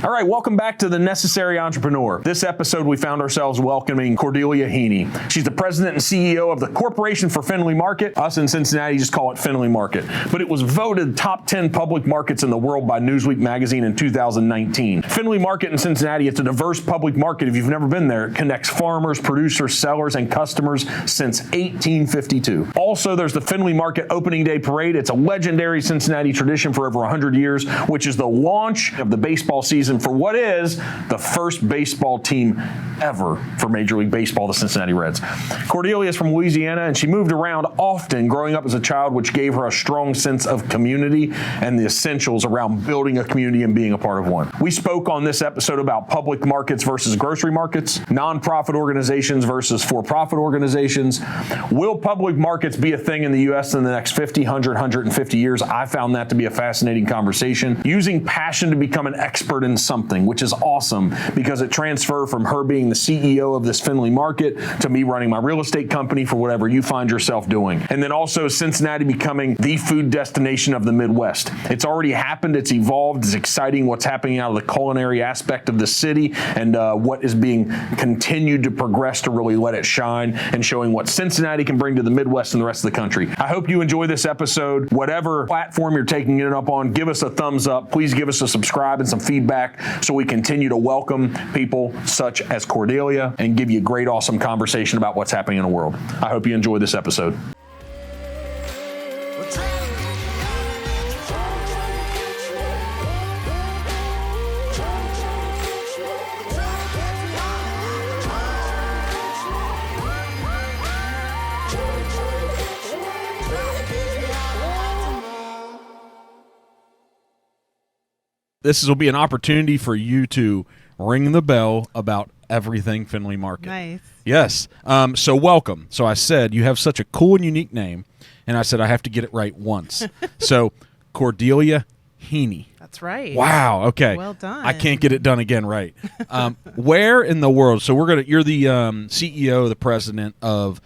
All right, welcome back to The Necessary Entrepreneur. This episode, we found ourselves welcoming Cordelia Heaney. She's the president and CEO of the Corporation for Findlay Market. Us in Cincinnati just call it Findlay Market. But it was voted top 10 public markets in the world by Newsweek Magazine in 2019. Findlay Market in Cincinnati, it's a diverse public market. If you've never been there, it connects farmers, producers, sellers, and customers since 1852. Also, there's the Findlay Market Opening Day Parade. It's a legendary Cincinnati tradition for over 100 years, which is the launch of the baseball season for what is the first baseball team ever for Major League Baseball, the Cincinnati Reds. Cordelia is from Louisiana, and she moved around often growing up as a child, which gave her a strong sense of community and the essentials around building a community and being a part of one. We spoke on this episode about public markets versus grocery markets, nonprofit organizations versus for-profit organizations. Will public markets be a thing in the U.S. in the next 50, 100, 150 years? I found that to be a fascinating conversation. Using passion to become an expert in something, which is awesome because it transferred from her being the CEO of this Findlay Market to me running my real estate company for whatever you find yourself doing. And then also Cincinnati becoming the food destination of the Midwest. It's already happened. It's evolved. It's exciting what's happening out of the culinary aspect of the city and what is being continued to progress to really let it shine and showing what Cincinnati can bring to the Midwest and the rest of the country. I hope you enjoy this episode. Whatever platform you're taking it up on, give us a thumbs up. Please give us a subscribe and some feedback so we continue to welcome people such as Cordelia and give you a great, awesome conversation about what's happening in the world. I hope you enjoy this episode. This will be an opportunity for you to ring the bell about everything Findlay Market. Nice. Yes. So welcome. So I said you have such a cool and unique name, and I said I have to get it right once. So Cordelia Heaney. That's right. Wow. Okay. Well done. I can't get it done again right. Where in the world? So you're the CEO, the president of.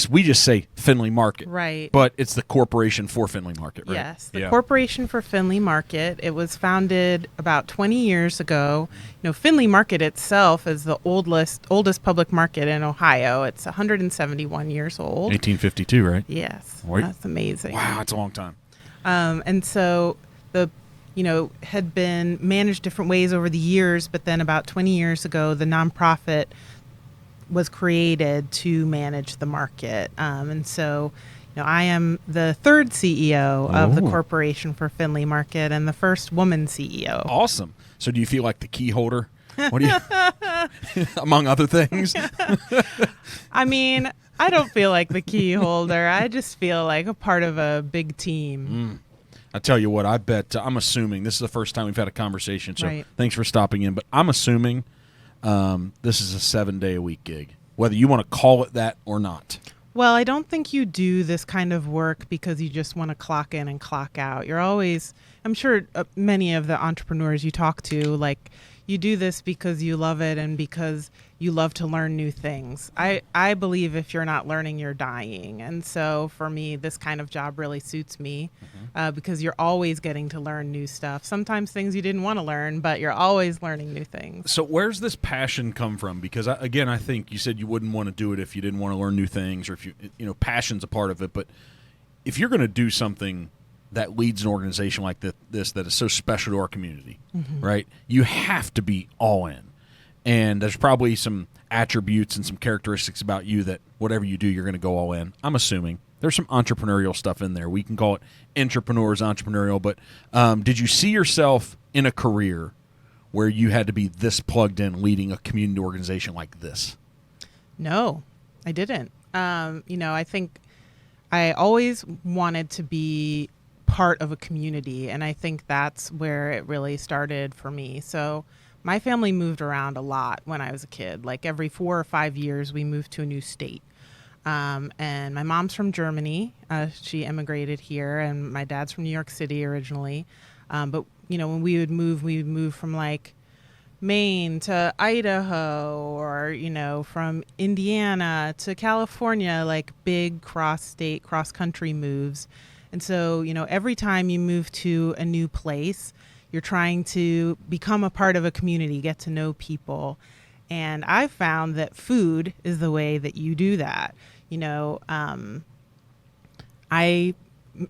We just say Findlay Market. Right. But it's the Corporation for Findlay Market, right? Yes, the Corporation for Findlay Market. It was founded about 20 years ago. You know, Findlay Market itself is the oldest public market in Ohio. It's 171 years old. 1852, right? Yes. Right. That's amazing. Wow, that's a long time. And so had been managed different ways over the years, but then about 20 years ago, the nonprofit was created to manage the market. And so, I am the third CEO of the Corporation for Findlay Market and the first woman CEO. Awesome. So do you feel like the key holder? What do you, among other things? I mean, I don't feel like the key holder. I just feel like a part of a big team. I tell you what, I bet, I'm assuming, this is the first time we've had a conversation, so right. Thanks for stopping in, but I'm assuming this is a 7-day-a-week gig, whether you want to call it that or not. Well, I don't think you do this kind of work because you just want to clock in and clock out. You're always, I'm sure many of the entrepreneurs you talk to, like, you do this because you love it and because you love to learn new things. I believe if you're not learning, you're dying. And so for me, this kind of job really suits me because you're always getting to learn new stuff. Sometimes things you didn't want to learn, but you're always learning new things. So where's this passion come from? Because, again, I think you said you wouldn't want to do it if you didn't want to learn new things or if passion's a part of it. But if you're going to do something that leads an organization like this that is so special to our community, right? You have to be all in. And there's probably some attributes and some characteristics about you that whatever you do, you're going to go all in. I'm assuming there's some entrepreneurial stuff in there. We can call it entrepreneurial, but did you see yourself in a career where you had to be this plugged in leading a community organization like this? No, I didn't. I think I always wanted to be part of a community, and I think that's where it really started for me. So my family moved around a lot when I was a kid. Like every 4 or 5 years, we moved to a new state. And my mom's from Germany. She immigrated here, and my dad's from New York City originally. But when we would move from like Maine to Idaho, or from Indiana to California, like big cross-state, cross-country moves. And so, every time you move to a new place, you're trying to become a part of a community, get to know people. And I found that food is the way that you do that. I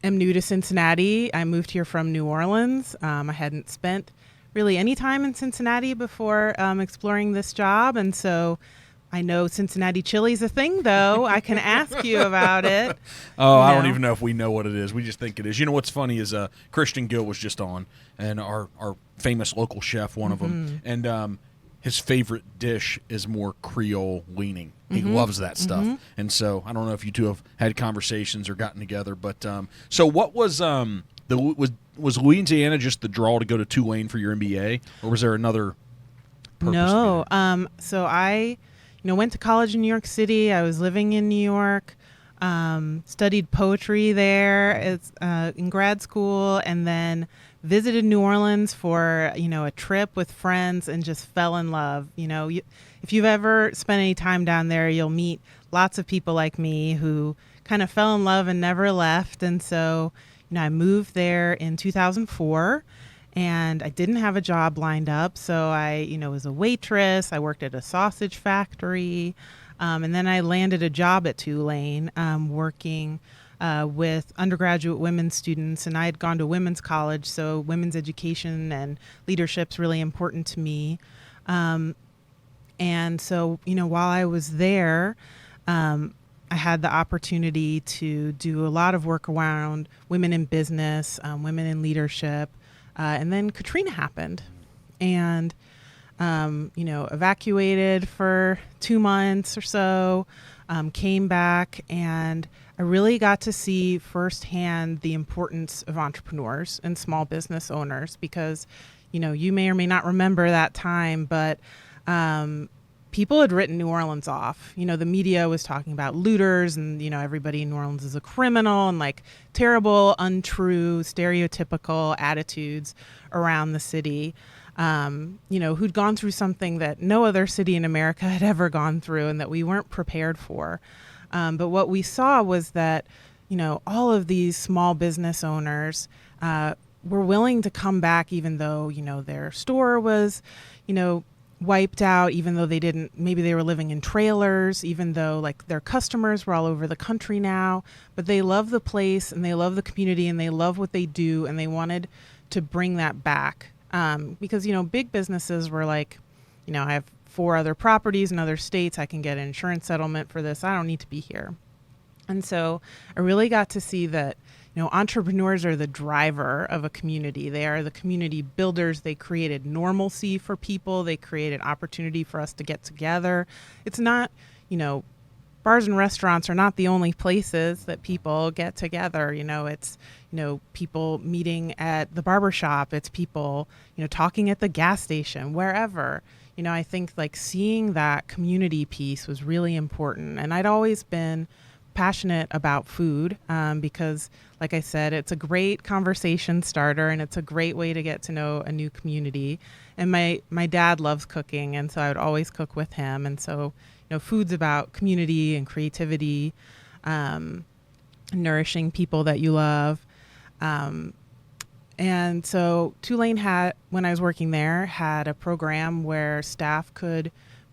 am new to Cincinnati. I moved here from New Orleans. I hadn't spent really any time in Cincinnati before exploring this job. And so I know Cincinnati chili is a thing, though. I can ask you about it. Oh, I don't even know if we know what it is. We just think it is. You know what's funny is Christian Gill was just on, and our famous local chef, one of them, and his favorite dish is more Creole leaning. He loves that stuff. And so I don't know if you two have had conversations or gotten together, but so what was was Louisiana just the draw to go to Tulane for your MBA, or was there another purpose? No. So I went to college in New York City. I was living in New York, studied poetry there in grad school, and then visited New Orleans for, a trip with friends and just fell in love. If you've ever spent any time down there, you'll meet lots of people like me who kind of fell in love and never left. And so, I moved there in 2004. And I didn't have a job lined up, so I, was a waitress. I worked at a sausage factory, and then I landed a job at Tulane, working with undergraduate women students. And I had gone to women's college, so women's education and leadership's really important to me. And so, while I was there, I had the opportunity to do a lot of work around women in business, women in leadership. And then Katrina happened, and, evacuated for 2 months or so, came back, and I really got to see firsthand the importance of entrepreneurs and small business owners because, you may or may not remember that time, but people had written New Orleans off. The media was talking about looters and, everybody in New Orleans is a criminal and like terrible, untrue, stereotypical attitudes around the city, who'd gone through something that no other city in America had ever gone through and that we weren't prepared for. But what we saw was that, all of these small business owners were willing to come back even though, their store was, wiped out, even though maybe they were living in trailers, even though like their customers were all over the country now, but they love the place and they love the community and they love what they do. And they wanted to bring that back. Because, big businesses were like, I have 4 other properties in other states. I can get an insurance settlement for this. I don't need to be here. And so I really got to see that, entrepreneurs are the driver of a community. They are the community builders. They created normalcy for people. They created opportunity for us to get together. It's not, bars and restaurants are not the only places that people get together. It's, people meeting at the barbershop. It's people, talking at the gas station, wherever. I think like seeing that community piece was really important. And I'd always been passionate about food because, like I said, it's a great conversation starter and it's a great way to get to know a new community. And my dad loves cooking, and so I would always cook with him. And so, food's about community and creativity, nourishing people that you love. And so Tulane when I was working there, had a program where staff could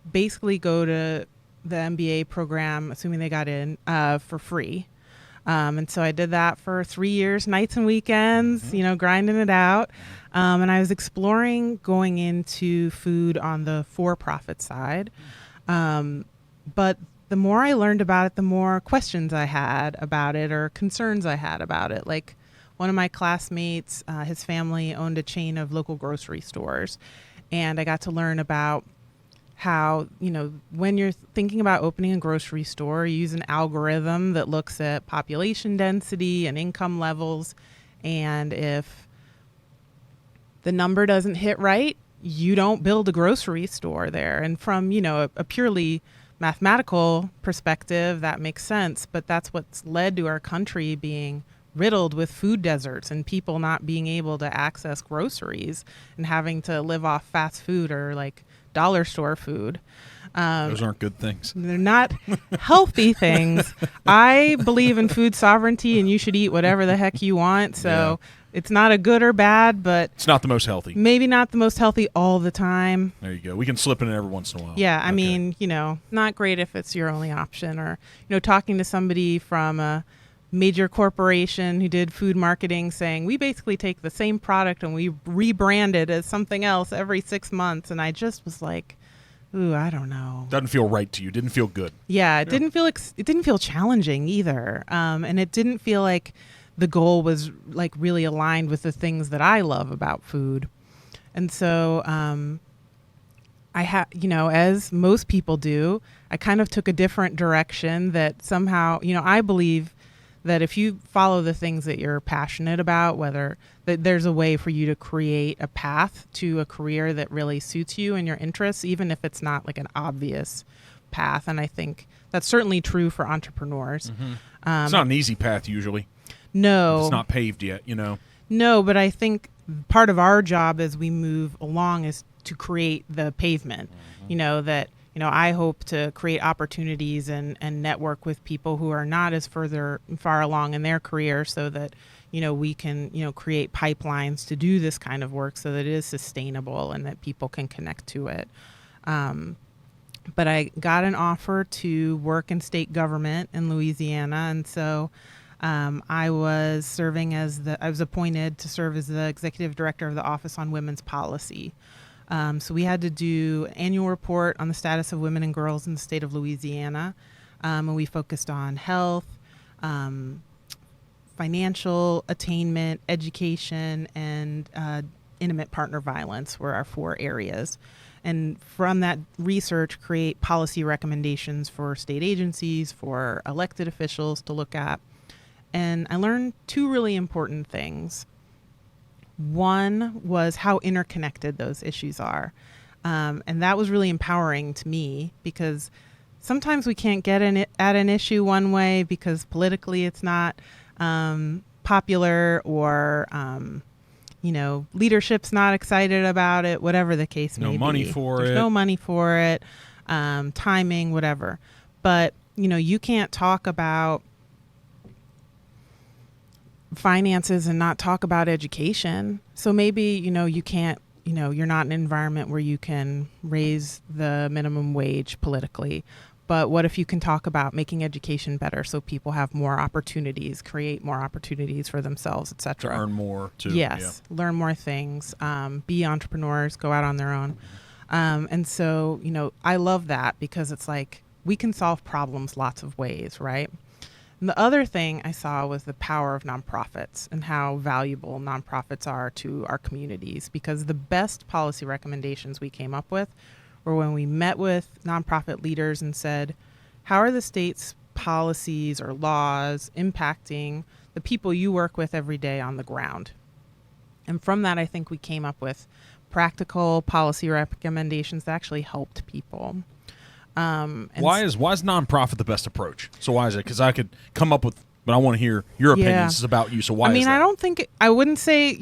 basically go to the MBA program, assuming they got in, for free. And so I did that for 3 years, nights and weekends, grinding it out. And I was exploring going into food on the for-profit side. But the more I learned about it, the more questions I had about it or concerns I had about it. Like one of my classmates, his family owned a chain of local grocery stores. And I got to learn about how, when you're thinking about opening a grocery store, you use an algorithm that looks at population density and income levels. And if the number doesn't hit right, you don't build a grocery store there. And from, a purely mathematical perspective, that makes sense. But that's what's led to our country being riddled with food deserts and people not being able to access groceries and having to live off fast food or like dollar store food. Those aren't good things. They're not healthy things. I believe in food sovereignty and you should eat whatever the heck you want. So it's not a good or bad, but It's not the most healthy. maybe not the most healthy all the time. There you go. We can slip in it every once in a while. Yeah, I Okay. mean, not great if it's your only option, or, talking to somebody from a major corporation who did food marketing saying, we basically take the same product and we rebrand it as something else every 6 months. And I just was like, ooh, I don't know. Doesn't feel right to you. Didn't feel good. Yeah, it didn't feel challenging either. And it didn't feel like the goal was like really aligned with the things that I love about food. And so as most people do, I kind of took a different direction that somehow, I believe that if you follow the things that you're passionate about, whether that there's a way for you to create a path to a career that really suits you and your interests, even if it's not like an obvious path. And I think that's certainly true for entrepreneurs. It's not an easy path usually. No. It's not paved yet, No, but I think part of our job as we move along is to create the pavement. I hope to create opportunities and network with people who are not as far along in their career, so that we can create pipelines to do this kind of work so that it is sustainable and that people can connect to it. But I got an offer to work in state government in Louisiana, and so I was appointed to serve as the executive director of the Office on Women's Policy. So we had to do an annual report on the status of women and girls in the state of Louisiana, and we focused on health, financial attainment, education, and intimate partner violence were our 4 areas. And from that research, create policy recommendations for state agencies, for elected officials to look at. And I learned 2 really important things. One was how interconnected those issues are. And that was really empowering to me, because sometimes we can't get at an issue one way because politically it's not popular, or, leadership's not excited about it, whatever the case may be. No money for it. There's no money for it, timing, whatever. But, you can't talk about finances and not talk about education. So maybe, you can't, you're not in an environment where you can raise the minimum wage politically. But what if you can talk about making education better so people have more opportunities, create more opportunities for themselves, et cetera? To earn more, too. Yes, Yeah. learn more things, be entrepreneurs, go out on their own. And so, I love that, because it's like we can solve problems lots of ways, right? And the other thing I saw was the power of nonprofits and how valuable nonprofits are to our communities, because the best policy recommendations we came up with were when we met with nonprofit leaders and said, how are the state's policies or laws impacting the people you work with every day on the ground? And from that, I think we came up with practical policy recommendations that actually helped people. Why is nonprofit the best approach? So why is it? Because I could come up with, but I want to hear your opinion. Yeah. This is about you. So why is that? I wouldn't say,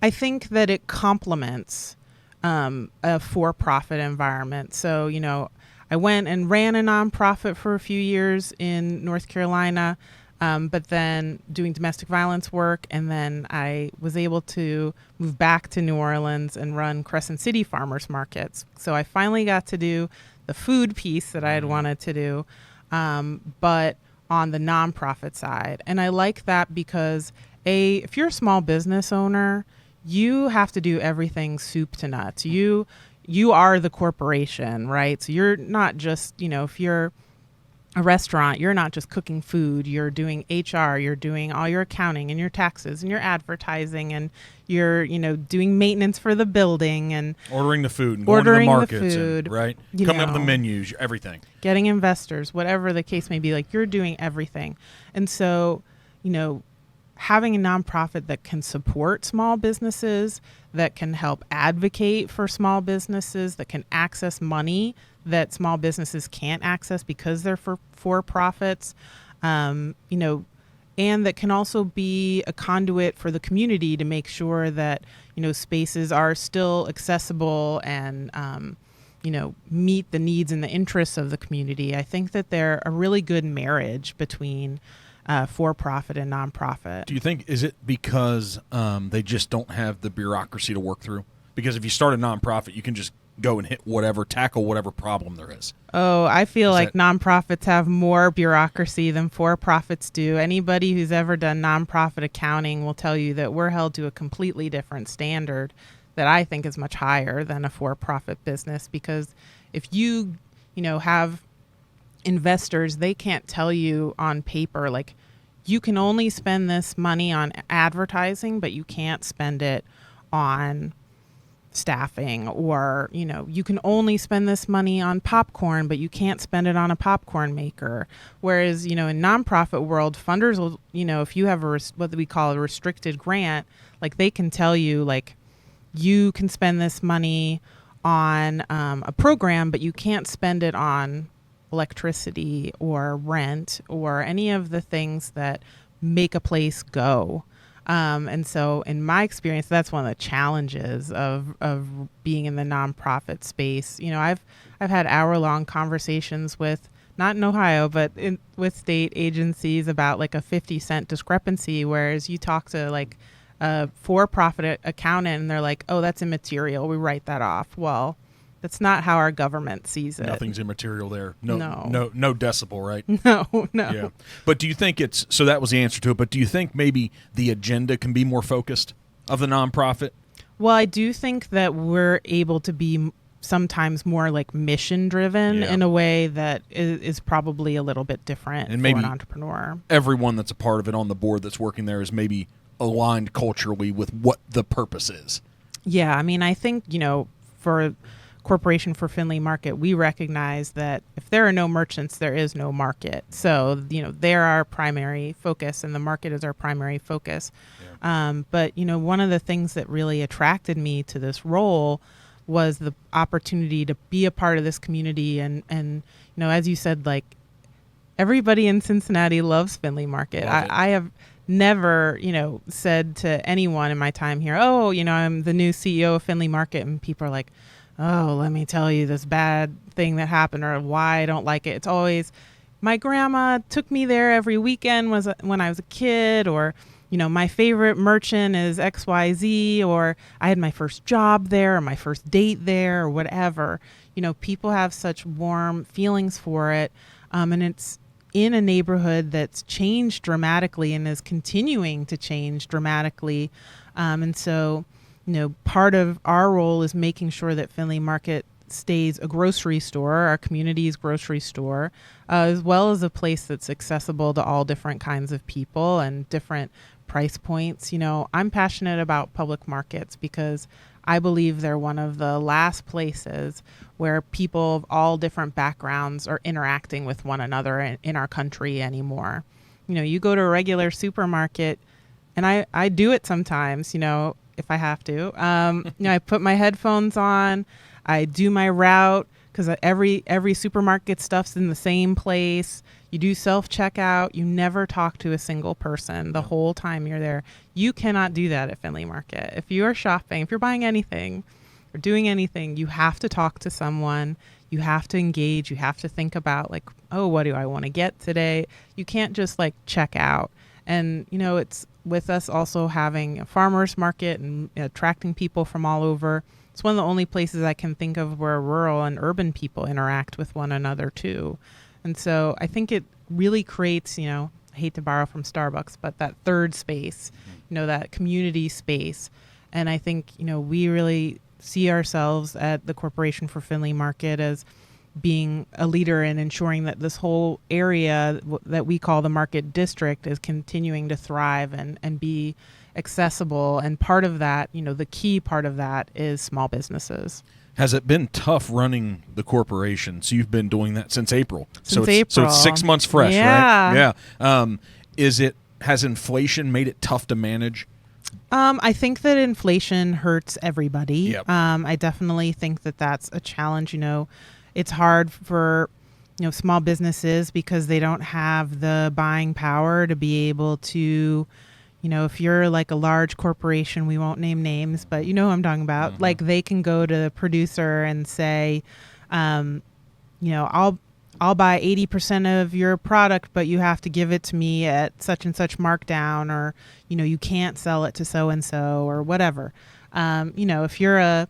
I think that it complements a for-profit environment. So, I went and ran a nonprofit for a few years in North Carolina, but then doing domestic violence work. And then I was able to move back to New Orleans and run Crescent City farmers markets. So I finally got to do the food piece that I had wanted to do, but on the nonprofit side. And I like that because, if you're a small business owner, you have to do everything soup to nuts. You are the corporation, right? So you're not just, if you're a restaurant, you're not just cooking food, you're doing HR, you're doing all your accounting and your taxes and your advertising, and you're, doing maintenance for the building and ordering the food and going to the markets, and, right? Coming up with the menus, everything. Getting investors, whatever the case may be, like you're doing everything. And so, having a nonprofit that can support small businesses, that can help advocate for small businesses, that can access money that small businesses can't access because they're for profits, and that can also be a conduit for the community to make sure that, spaces are still accessible and, meet the needs and the interests of the community. I think that they're a really good marriage between for-profit and nonprofit. Do you think, is it because they just don't have the bureaucracy to work through? Because if you start a nonprofit, you can just go and tackle whatever problem there is. Oh, I feel like nonprofits have more bureaucracy than for-profits do. Anybody who's ever done nonprofit accounting will tell you that we're held to a completely different standard that I think is much higher than a for-profit business, because if you have investors, they can't tell you on paper, like, you can only spend this money on advertising, but you can't spend it on staffing, or you can only spend this money on popcorn, but you can't spend it on a popcorn maker. Whereas in nonprofit world, funders will, if you have what we call a restricted grant, like, they can tell you, like, you can spend this money on a program, but you can't spend it on electricity or rent or any of the things that make a place go. And so in my experience, that's one of the challenges of being in the nonprofit space. I've had hour-long conversations with, not in Ohio, but with state agencies about like a 50-cent discrepancy, whereas you talk to like a for-profit accountant and they're like, oh, that's immaterial, we write that off. Well, that's not how our government sees it. Nothing's immaterial there. No decibel, right? No. Yeah. But do you think so that was the answer to it, but do you think maybe the agenda can be more focused of the nonprofit? Well, I do think that we're able to be sometimes more like mission driven in a way that is probably a little bit different and for maybe an entrepreneur. Everyone that's a part of it on the board that's working there is maybe aligned culturally with what the purpose is. Yeah, I mean, I think, for Corporation for Findlay Market, we recognize that if there are no merchants, there is no market. So, they're our primary focus and the market is our primary focus. Yeah. But, one of the things that really attracted me to this role was the opportunity to be a part of this community. And as you said, like, everybody in Cincinnati loves Findlay Market. I have never, said to anyone in my time here, oh, I'm the new CEO of Findlay Market. And people are like, oh, let me tell you this bad thing that happened or why I don't like it. It's always, my grandma took me there every weekend when I was a kid, or, my favorite merchant is XYZ, or I had my first job there or my first date there or whatever. People have such warm feelings for it. And it's in a neighborhood that's changed dramatically and is continuing to change dramatically. And so, part of our role is making sure that Findlay Market stays a grocery store, our community's grocery store, as well as a place that's accessible to all different kinds of people and different price points. I'm passionate about public markets because I believe they're one of the last places where people of all different backgrounds are interacting with one another in our country anymore. You go to a regular supermarket, and I do it sometimes, if I have to. I put my headphones on, I do my route, because every supermarket stuff's in the same place. You do self-checkout. You never talk to a single person the whole time you're there. You cannot do that at Findlay Market. If you are shopping, if you're buying anything or doing anything, you have to talk to someone. You have to engage. You have to think about, like, oh, what do I want to get today? You can't just, like, check out. And, it's with us also having a farmer's market and attracting people from all over. It's one of the only places I can think of where rural and urban people interact with one another too. And so I think it really creates, I hate to borrow from Starbucks, but that third space, that community space. And I think, we really see ourselves at the Corporation for Findlay Market as being a leader in ensuring that this whole area that we call the Market District is continuing to thrive and be accessible. And part of that, the key part of that is small businesses. Has it been tough running the corporation? So you've been doing that since April. So it's 6 months fresh, right? Yeah. Has inflation made it tough to manage? I think that inflation hurts everybody. Yep. I definitely think that that's a challenge. It's hard for small businesses because they don't have the buying power to be able to, if you're like a large corporation, we won't name names, but who I'm talking about. Mm-hmm. Like, they can go to the producer and say, I'll I'll buy 80% of your product, but you have to give it to me at such and such markdown, or, you can't sell it to so-and-so or whatever. If you're a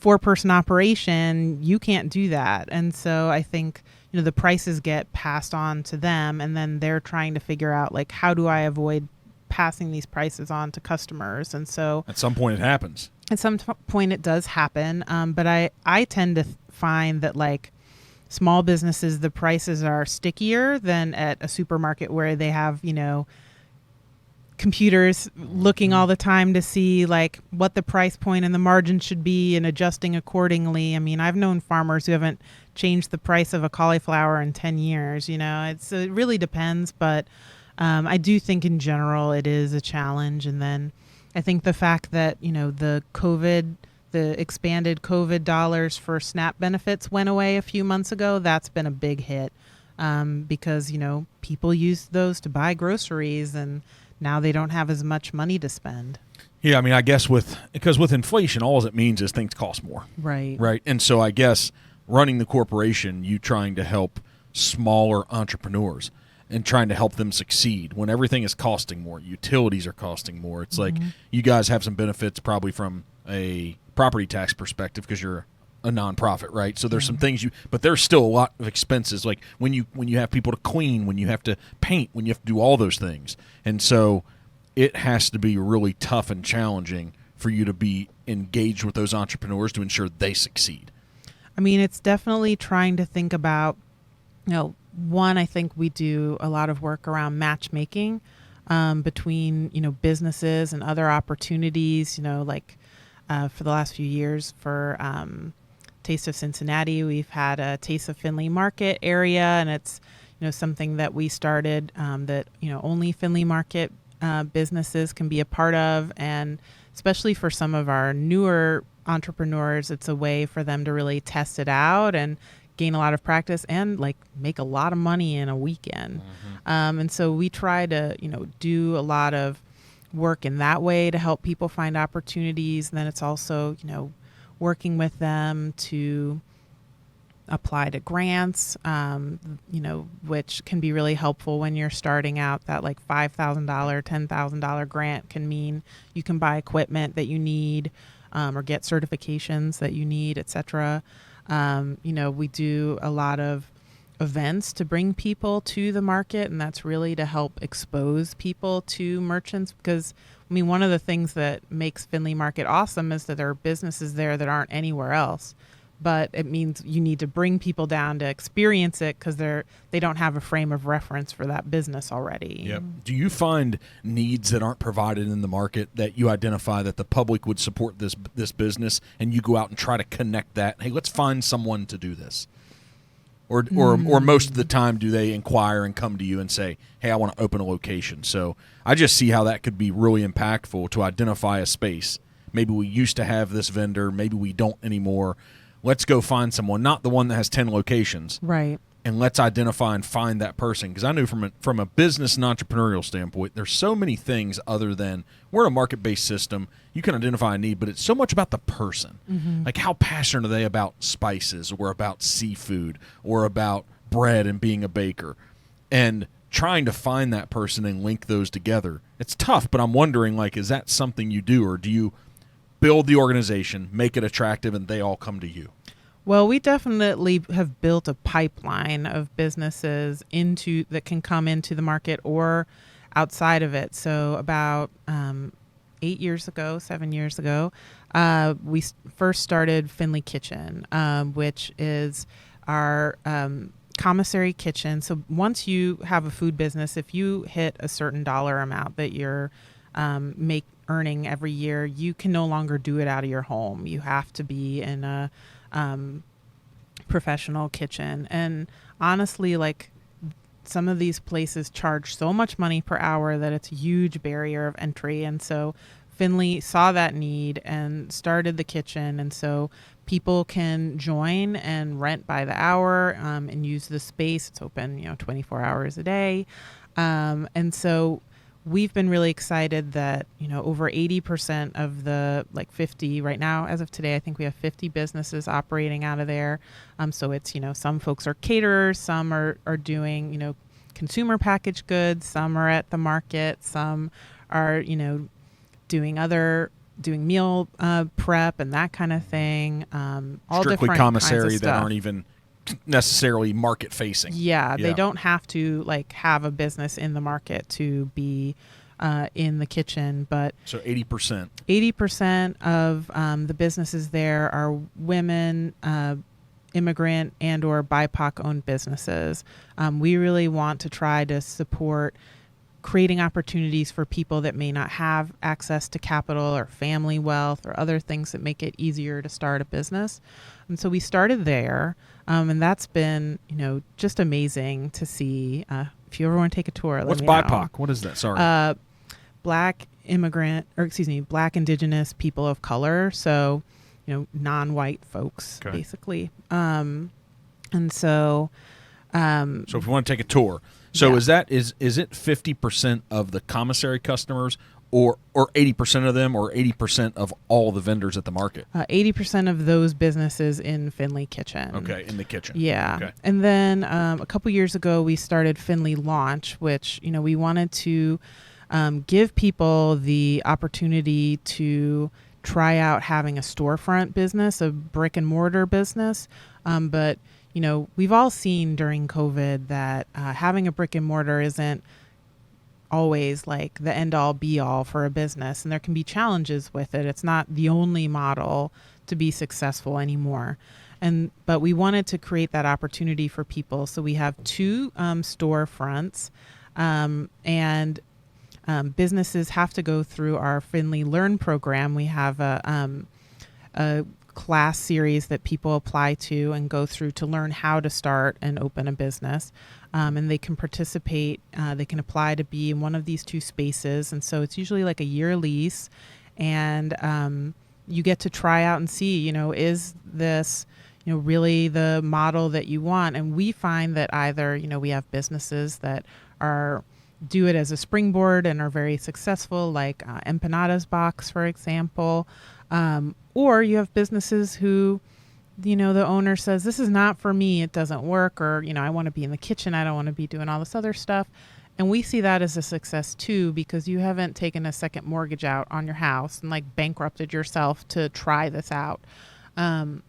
4-person operation, you can't do that. And so I think, the prices get passed on to them, and then they're trying to figure out, like, how do I avoid passing these prices on to customers? And so at some point it happens. At some point it does happen. But I tend to find that, like, small businesses, the prices are stickier than at a supermarket where they have, computers looking all the time to see, like, what the price point and the margin should be and adjusting accordingly. I mean, I've known farmers who haven't changed the price of a cauliflower in 10 years. It really depends. But I do think in general it is a challenge. And then I think the fact that, the expanded COVID dollars for SNAP benefits went away a few months ago, that's been a big hit because, people used those to buy groceries, and now they don't have as much money to spend. Yeah, I mean, I guess because with inflation, all it means is things cost more. Right. Right. And so I guess running the corporation, you trying to help smaller entrepreneurs and trying to help them succeed when everything is costing more. Utilities are costing more. It's like you guys have some benefits probably from a property tax perspective because you're a nonprofit, right? So there's some things but there's still a lot of expenses, like when you have people to clean, when you have to paint, when you have to do all those things. And so it has to be really tough and challenging for you to be engaged with those entrepreneurs to ensure they succeed. I mean, it's definitely trying to think about, one, I think we do a lot of work around matchmaking between, businesses and other opportunities, like for the last few years for Taste of Cincinnati, we've had a Taste of Findlay Market area, and it's, something that we started that, only Findlay Market businesses can be a part of. And especially for some of our newer entrepreneurs, it's a way for them to really test it out and gain a lot of practice and, like, make a lot of money in a weekend. And so we try to, do a lot of work in that way to help people find opportunities. And then it's also, working with them to apply to grants, which can be really helpful when you're starting out. That, like, $5,000, $10,000 grant can mean you can buy equipment that you need or get certifications that you need, etc. We do a lot of events to bring people to the market, and that's really to help expose people to merchants, because one of the things that makes Findlay Market awesome is that there are businesses there that aren't anywhere else, but it means you need to bring people down to experience it because they don't have a frame of reference for that business already. Yep. Do you find needs that aren't provided in the market that you identify that the public would support this business, and you go out and try to connect that? Hey, let's find someone to do this. Or most of the time, do they inquire and come to you and say, hey, I want to open a location? So I just see how that could be really impactful to identify a space. Maybe we used to have this vendor. Maybe we don't anymore. Let's go find someone, not the one that has 10 locations. Right. And let's identify and find that person. Because I know from a business and entrepreneurial standpoint, there's so many things other than we're a market-based system. You can identify a need, but it's so much about the person. Like, how passionate are they about spices or about seafood or about bread and being a baker? And trying to find that person and link those together. It's tough, but I'm wondering, like, is that something you do, or do you build the organization, make it attractive, and they all come to you? Well, we definitely have built a pipeline of businesses that can come into the market or outside of it. So about 7 years ago, we first started Findlay Kitchen, which is our commissary kitchen. So once you have a food business, if you hit a certain dollar amount that you're earning every year, you can no longer do it out of your home. You have to be in a professional kitchen. And honestly, like, some of these places charge so much money per hour that it's a huge barrier of entry. And so Findlay saw that need and started the kitchen. And so people can join and rent by the hour and use the space. It's open, 24 hours a day. And so we've been really excited that, over 80% of the 50 right now, as of today, I think we have 50 businesses operating out of there. So it's, some folks are caterers, some are doing, consumer packaged goods, some are at the market, some are, doing meal prep and that kind of thing. All strictly different commissary kinds of that stuff. aren't even necessarily market facing. Yeah, they don't have to have a business in the market to be in the kitchen, but So 80%. 80% of the businesses there are women, immigrant and or BIPOC owned businesses. We really want to try to support creating opportunities for people that may not have access to capital or family wealth or other things that make it easier to start a business. And so we started there, and that's been, just amazing to see. If you ever want to take a tour, What's let me know. BIPOC? What is that? Sorry. Black Indigenous people of color. So, non-white folks, Okay. basically. And so, So if you want to take a tour, so Yeah. is it 50% of the commissary customers, or 80% of them, or 80% of all the vendors at the market? 80% of those businesses in Findlay Kitchen. Okay, in the kitchen. Yeah. Okay. And then a couple years ago, we started Findlay Launch, which, we wanted to give people the opportunity to try out having a storefront business, a brick and mortar business. But, we've all seen during COVID that having a brick and mortar isn't always the end all be all for a business. And there can be challenges with it. It's not the only model to be successful anymore. But we wanted to create that opportunity for people. So we have 2 storefronts, and businesses have to go through our Findlay Learn program. We have a class series that people apply to and go through to learn how to start and open a business. And they can participate. They can apply to be in one of these 2 spaces. And so it's usually a year lease. And you get to try out and see, is this, really the model that you want? And we find that either, we have businesses that do it as a springboard and are very successful, like Empanadas Box, for example. Or you have businesses who, the owner says, this is not for me, it doesn't work, or, I want to be in the kitchen, I don't want to be doing all this other stuff. And we see that as a success too, because you haven't taken a second mortgage out on your house and bankrupted yourself to try this out. And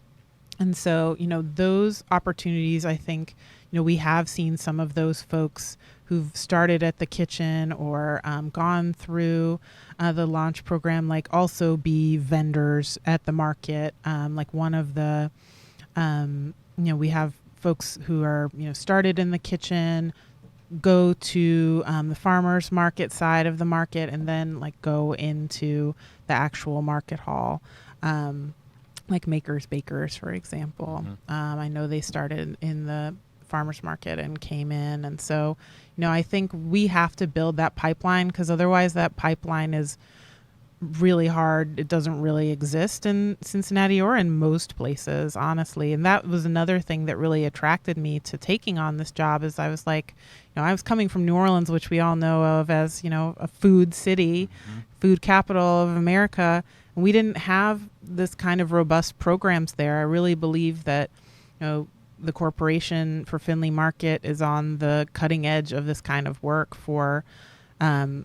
so, those opportunities, I think, we have seen some of those folks who've started at the kitchen or gone through the launch program, also be vendors at the market. One of the, we have folks who are, started in the kitchen, go to the farmers market side of the market, and then go into the actual market hall. Like Makers Bakers, for example. Mm-hmm. I know they started in the farmers market and came in. And so, I think we have to build that pipeline, because otherwise that pipeline is really hard. It doesn't really exist in Cincinnati or in most places, honestly. And that was another thing that really attracted me to taking on this job, is I was I was coming from New Orleans, which we all know of as, a food city, food capital of America. And we didn't have this kind of robust programs there. I really believe that, the Corporation for Findlay Market is on the cutting edge of this kind of work for food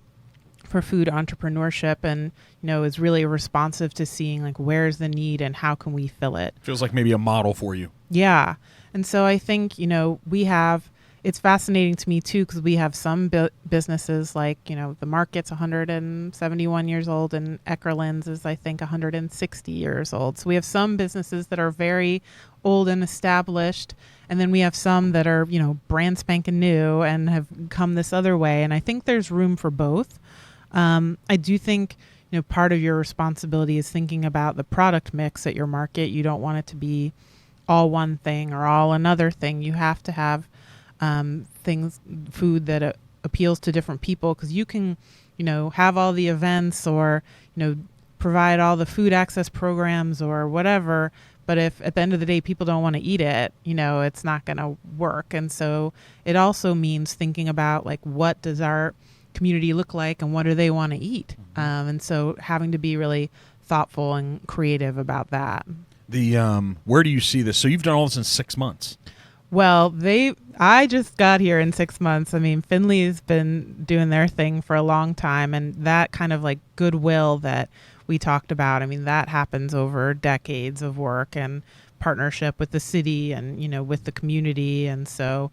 entrepreneurship, and is really responsive to seeing where's the need and how can we fill it. Feels like maybe a model for you. Yeah. And so I think, we have, it's fascinating to me too, because we have some businesses the Market's 171 years old, and Eckerlin's is, I think, 160 years old. So we have some businesses that are very old and established, and then we have some that are, brand spanking new and have come this other way. And I think there's room for both. I do think, part of your responsibility is thinking about the product mix at your market. You don't want it to be all one thing or all another thing. You have to have food that appeals to different people, because you can, have all the events or, provide all the food access programs or whatever. But if at the end of the day, people don't want to eat it, it's not going to work. And so it also means thinking about what does our community look like and what do they want to eat? And so having to be really thoughtful and creative about that. Where do you see this? So you've done all this in 6 months. Well, I just got here in 6 months. I mean, Findlay's been doing their thing for a long time, and that kind of like goodwill that we talked about, I mean, that happens over decades of work and partnership with the city and, with the community. And so,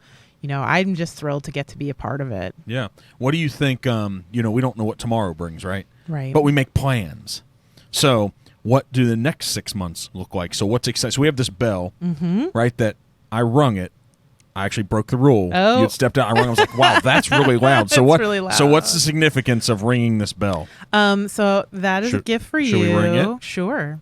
I'm just thrilled to get to be a part of it. Yeah. What do you think, we don't know what tomorrow brings, right? Right. But we make plans. So what do the next 6 months look like? So what's exciting? So we have this bell, right, that I rung it. I actually broke the rule. Oh. You had stepped out. I rung. I was like, wow, that's really loud. So really loud. So what's the significance of ringing this bell? So that is a gift for you. Should we ring it? Sure.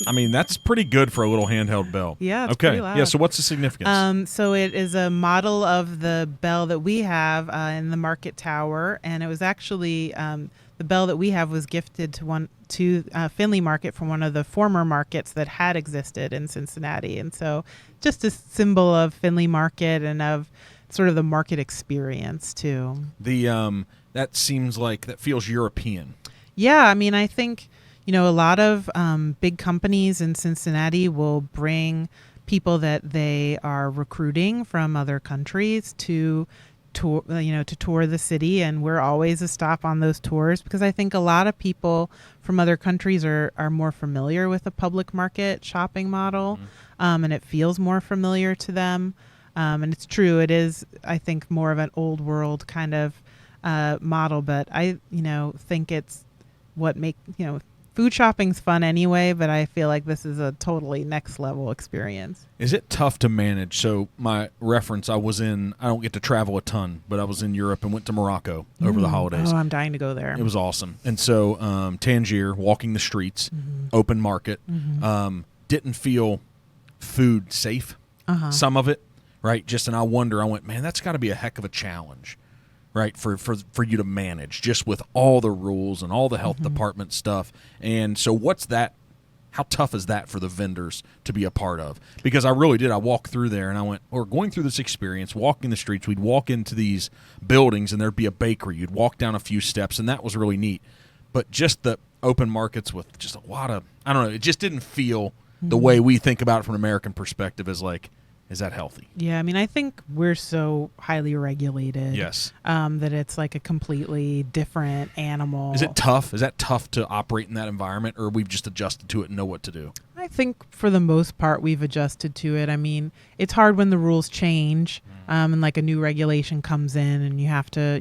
I mean, that's pretty good for a little handheld bell. Yeah, it's okay. pretty loud. Yeah, so what's the significance? So it is a model of the bell that we have in the market tower, and it was actually the bell that we have was gifted to Findlay Market from one of the former markets that had existed in Cincinnati, and so just a symbol of Findlay Market and of sort of the market experience too. That seems like that feels European. Yeah, I mean, I think a lot of big companies in Cincinnati will bring people that they are recruiting from other countries to tour the city, and we're always a stop on those tours because I think a lot of people from other countries are more familiar with the public market shopping model, and it feels more familiar to them. And it's true, it is, I think, more of an old world kind of model, but I think it's what food shopping's fun anyway, but I feel like this is a totally next level experience. Is it tough to manage? So my reference, I don't get to travel a ton, but I was in Europe and went to Morocco over the holidays. Oh, I'm dying to go there. It was awesome. And so Tangier, walking the streets, open market, didn't feel food safe, some of it, right? And I went, man, that's got to be a heck of a challenge. Right, for you to manage just with all the rules and all the health department stuff. And so what's that, how tough is that for the vendors to be a part of? Because I really did. I walked through there and I went, we're going through this experience, walking the streets. We'd walk into these buildings and there'd be a bakery. You'd walk down a few steps and that was really neat. But just the open markets with just a lot of, I don't know, it just didn't feel the way we think about it from an American perspective as like, is that healthy? Yeah, I mean, I think we're so highly regulated. Yes. That it's like a completely different animal. Is it tough? Is that tough to operate in that environment, or we've just adjusted to it and know what to do? I think for the most part we've adjusted to it. I mean, it's hard when the rules change and like a new regulation comes in and you have to,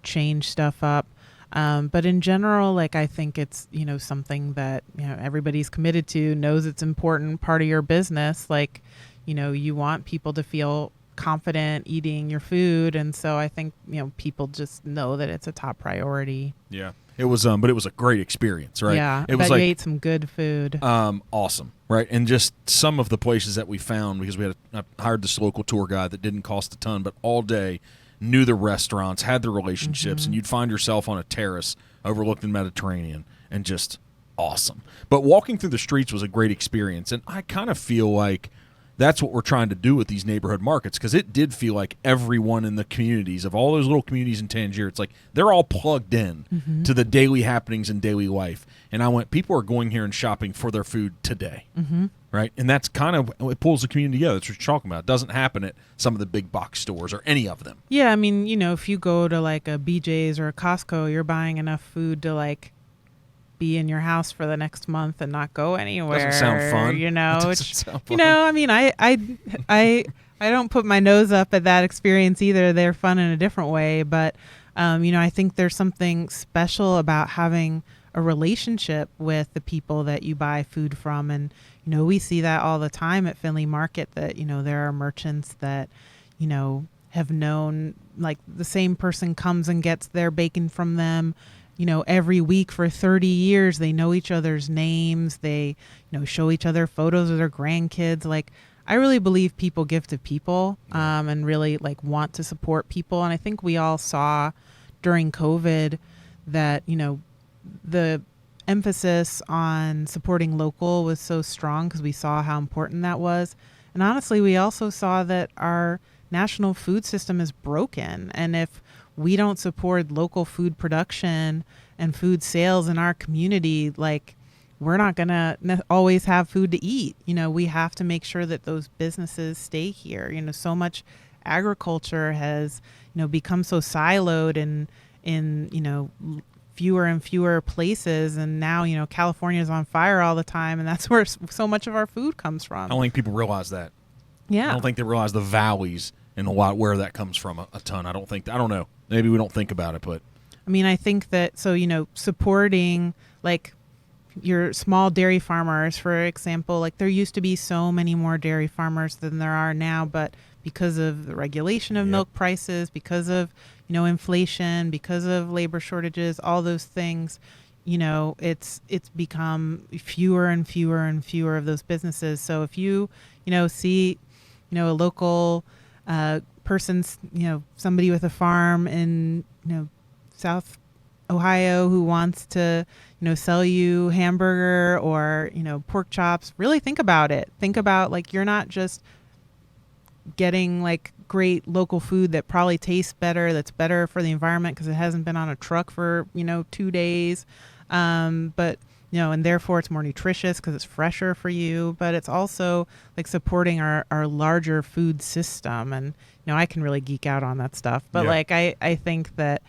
change stuff up. But in general, like I think it's, something that, everybody's committed to, knows it's important part of your business. Like, you want people to feel confident eating your food. And so I think, people just know that it's a top priority. Yeah. It was, but it was a great experience, right? Yeah. It was you ate some good food. Awesome. Right. And just some of the places that we found, because I hired this local tour guide that didn't cost a ton, but all day knew the restaurants, had the relationships, and you'd find yourself on a terrace overlooking the Mediterranean and just awesome. But walking through the streets was a great experience. And I kind of feel like that's what we're trying to do with these neighborhood markets, because it did feel like everyone in the communities, of all those little communities in Tangier, it's like they're all plugged in to the daily happenings and daily life. And I went, people are going here and shopping for their food today, right? And that's kind of, it pulls the community together. That's what you're talking about. It doesn't happen at some of the big box stores or any of them. Yeah, I mean, if you go to like a BJ's or a Costco, you're buying enough food to like be in your house for the next month and not go anywhere. Doesn't sound fun. I mean, I don't put my nose up at that experience either. They're fun in a different way, but I think there's something special about having a relationship with the people that you buy food from, and we see that all the time at Findlay Market, that there are merchants that have known, like the same person comes and gets their bacon from them every week for 30 years. They know each other's names. They, show each other photos of their grandkids. Like, I really believe people give to people, and really like want to support people. And I think we all saw during COVID that, the emphasis on supporting local was so strong because we saw how important that was. And honestly, we also saw that our national food system is broken. And if we don't support local food production and food sales in our community, like, we're not going to always have food to eat. We have to make sure that those businesses stay here. So much agriculture has, become so siloed in fewer and fewer places. And now, California is on fire all the time. And that's where so much of our food comes from. I don't think people realize that. Yeah. I don't think they realize the valleys and a lot where that comes from a ton. I don't know. Maybe we don't think about it, but. I mean, I think that, supporting like your small dairy farmers, for example, like there used to be so many more dairy farmers than there are now, but because of the regulation of milk prices, because of, inflation, because of labor shortages, all those things, it's become fewer and fewer and fewer of those businesses. So if you, see, a local person's, somebody with a farm in, South Ohio who wants to, sell you hamburger or, pork chops, really think about it. Think about, like, you're not just getting like great local food that probably tastes better, that's better for the environment because it hasn't been on a truck for 2 days, but and therefore it's more nutritious because it's fresher for you, but it's also like supporting our larger food system. And I can really geek out on that stuff, but like I think that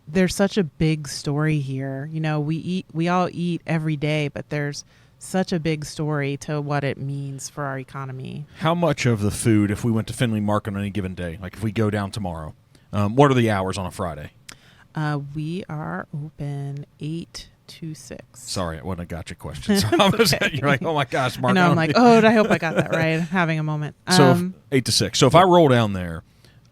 there's such a big story here. We all eat every day, but there's such a big story to what it means for our economy. How much of the food, if we went to Findlay Market on any given day, like if we go down tomorrow, what are the hours on a Friday? We are open 8 to 6. Sorry, I wouldn't have got your question. So you're like, oh my gosh, Mark. I'm like, I hope I got that right. I'm having a moment. So 8 to 6. So if I roll down there,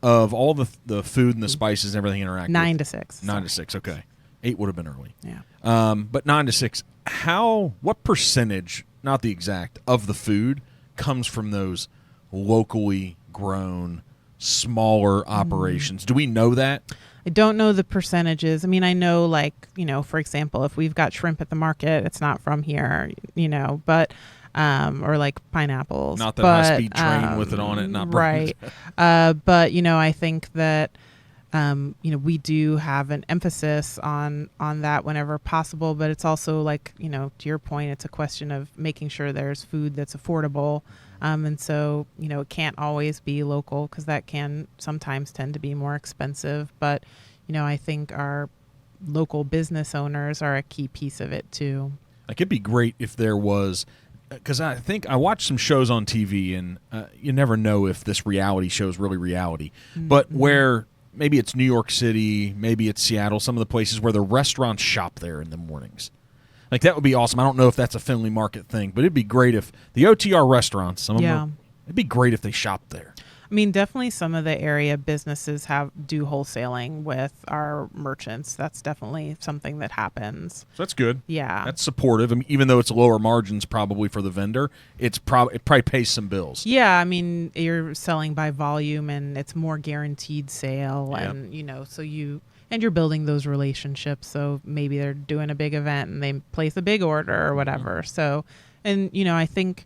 of all the food and the spices and everything interactive, 9 to 6. 9 to 6. Okay, 8 would have been early. Yeah. But 9 to 6. What percentage, not the exact, of the food comes from those locally grown, smaller operations? Do we know that? I don't know the percentages. I mean, I know, like, for example, if we've got shrimp at the market, it's not from here, but, or like pineapples. Not that high-speed train with it on it. Not right. But, I think that, we do have an emphasis on that whenever possible, but it's also like, to your point, it's a question of making sure there's food that's affordable. And so, it can't always be local because that can sometimes tend to be more expensive. But, I think our local business owners are a key piece of it too. Like, it'd be great if there was, because I think I watched some shows on TV and you never know if this reality show is really reality, but where maybe it's New York City, maybe it's Seattle, some of the places where the restaurants shop there in the mornings. Like, that would be awesome. I don't know if that's a Findlay Market thing, but it'd be great if the OTR restaurants, some of them, it'd be great if they shopped there. I mean, definitely some of the area businesses do wholesaling with our merchants. That's definitely something that happens. So that's good. Yeah. That's supportive. I mean, even though it's lower margins probably for the vendor, it probably pays some bills. Yeah, I mean, you're selling by volume and it's more guaranteed sale, and so you're building those relationships. So maybe they're doing a big event and they place a big order or whatever. So, and I think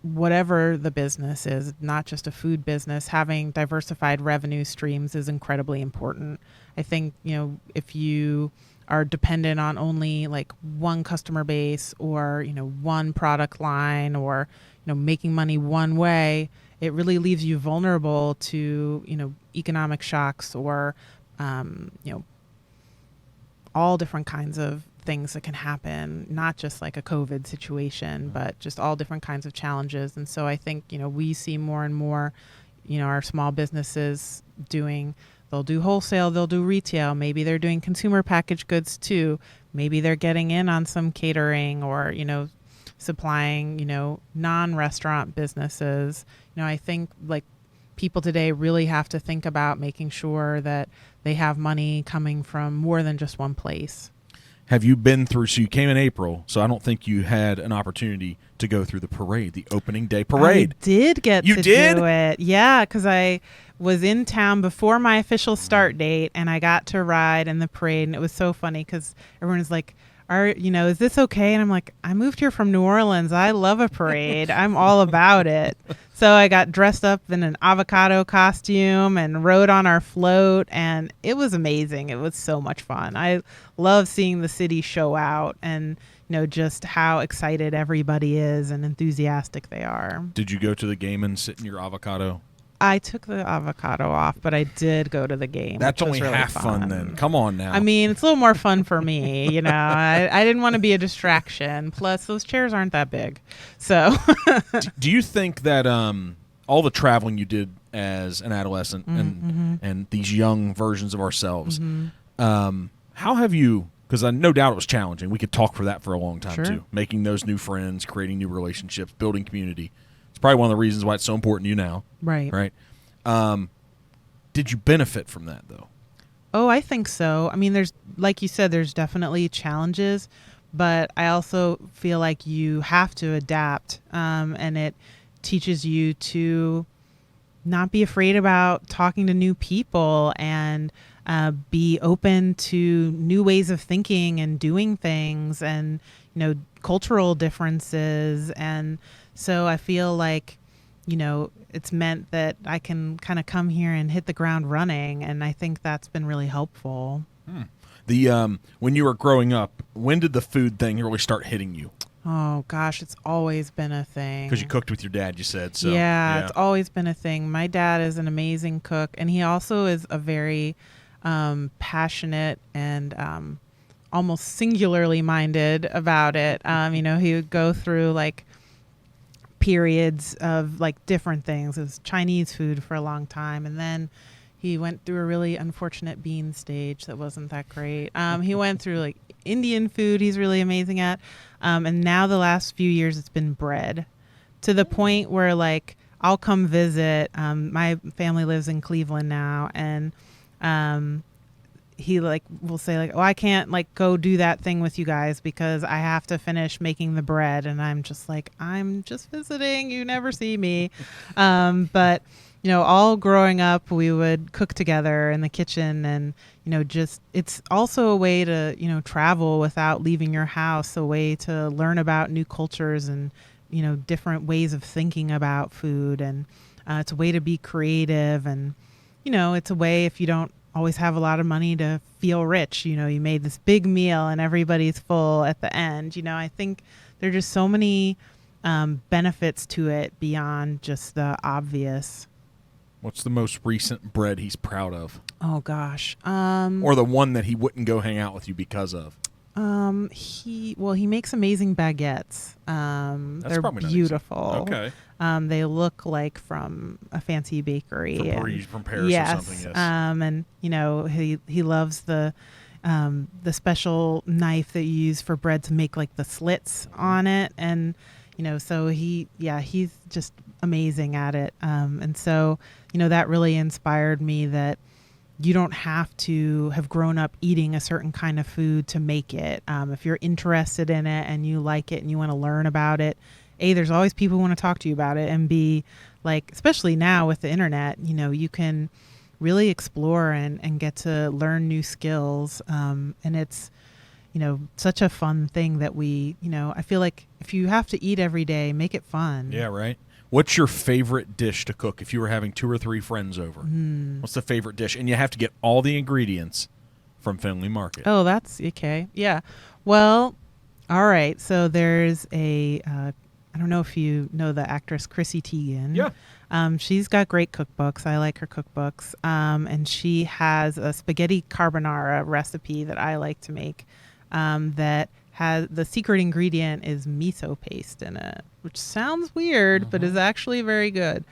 whatever the business is, not just a food business, having diversified revenue streams is incredibly important. I think, if you are dependent on only like one customer base or, one product line or, making money one way, it really leaves you vulnerable to, economic shocks or, all different kinds of things that can happen, not just like a COVID situation, but just all different kinds of challenges. And so I think, we see more and more, our small businesses they'll do wholesale, they'll do retail. Maybe they're doing consumer packaged goods too. Maybe they're getting in on some catering or, supplying, non-restaurant businesses. I think like people today really have to think about making sure that they have money coming from more than just one place. Have you been through, so you came in April, so I don't think you had an opportunity to go through the parade, the opening day parade. I did get to do it. Yeah, because I was in town before my official start date, and I got to ride in the parade, and it was so funny because everyone was like, is this okay? And I'm like, I moved here from New Orleans. I love a parade. I'm all about it. So I got dressed up in an avocado costume and rode on our float, and it was amazing. It was so much fun. I love seeing the city show out and, just how excited everybody is and enthusiastic they are. Did you go to the game and sit in your avocado? I took the avocado off, but I did go to the game. That's only really half fun then. Come on now. I mean, it's a little more fun for me, I didn't want to be a distraction. Plus, those chairs aren't that big. So, do you think that all the traveling you did as an adolescent and these young versions of ourselves, how have you? Because no doubt it was challenging. We could talk for that for a long time too. Making those new friends, creating new relationships, building community. It's probably one of the reasons why it's so important to you now. Right. Right. Did you benefit from that though? Oh, I think so. I mean, like you said, there's definitely challenges, but I also feel like you have to adapt, and it teaches you to not be afraid about talking to new people and be open to new ways of thinking and doing things and, cultural differences. And so I feel like, it's meant that I can kind of come here and hit the ground running. And I think that's been really helpful. When you were growing up, when did the food thing really start hitting you? Oh, gosh, it's always been a thing. Because you cooked with your dad, you said. So yeah, it's always been a thing. My dad is an amazing cook, and he also is a very passionate and almost singularly minded about it. He would go through like periods of like different things. It was Chinese food for a long time, and then he went through a really unfortunate bean stage that wasn't that great. He went through like Indian food he's really amazing at. And now the last few years it's been bread, to the point where like I'll come visit. My family lives in Cleveland now, and he like will say like, oh, I can't like go do that thing with you guys because I have to finish making the bread. And I'm just like, I'm just visiting. You never see me. But all growing up, we would cook together in the kitchen, and, it's also a way to, travel without leaving your house, a way to learn about new cultures and, different ways of thinking about food. And it's a way to be creative. And, it's a way, if you don't always have a lot of money, to feel rich, you made this big meal and everybody's full at the end. I think there are just so many benefits to it beyond just the obvious. What's the most recent bread he's proud of? Oh gosh. Or the one that he wouldn't go hang out with you because of? He makes amazing baguettes. That's they're probably beautiful. Okay. They look like from a fancy bakery. From Parage, from Paris yes, or something, yes. And he loves the special knife that you use for bread to make like the slits on it, and so he's just amazing at it. And so that really inspired me that you don't have to have grown up eating a certain kind of food to make it. If you're interested in it and you like it and you want to learn about it, A, there's always people who want to talk to you about it, and B, like, especially now with the internet, you can really explore and get to learn new skills. And it's, such a fun thing that I feel like if you have to eat every day, make it fun. Yeah, right. What's your favorite dish to cook if you were having 2 or 3 friends over? What's the favorite dish? And you have to get all the ingredients from Findlay Market. Oh, that's okay. Yeah. Well, all right. So there's I don't know if you know the actress Chrissy Teigen. Yeah. She's got great cookbooks. I like her cookbooks. And she has a spaghetti carbonara recipe that I like to make that has the secret ingredient is miso paste in it, which sounds weird, but is actually very good.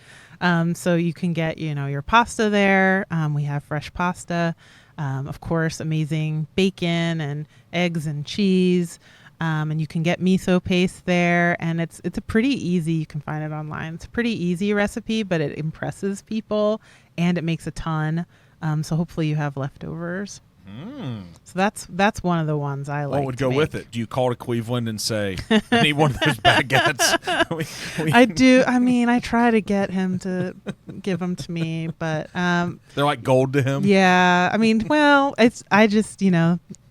So you can get, your pasta there. We have fresh pasta, of course, amazing bacon and eggs and cheese. And you can get miso paste there, and it's a pretty easy, you can find it online. It's a pretty easy recipe, but it impresses people and it makes a ton. So hopefully you have leftovers. So that's one of the ones I like. What would to go make. with it? Do you call to Cleveland and say, I need one of those baguettes? I do. I mean, I try to get him to give them to me, but They're like gold to him? yeah. I mean, well, I just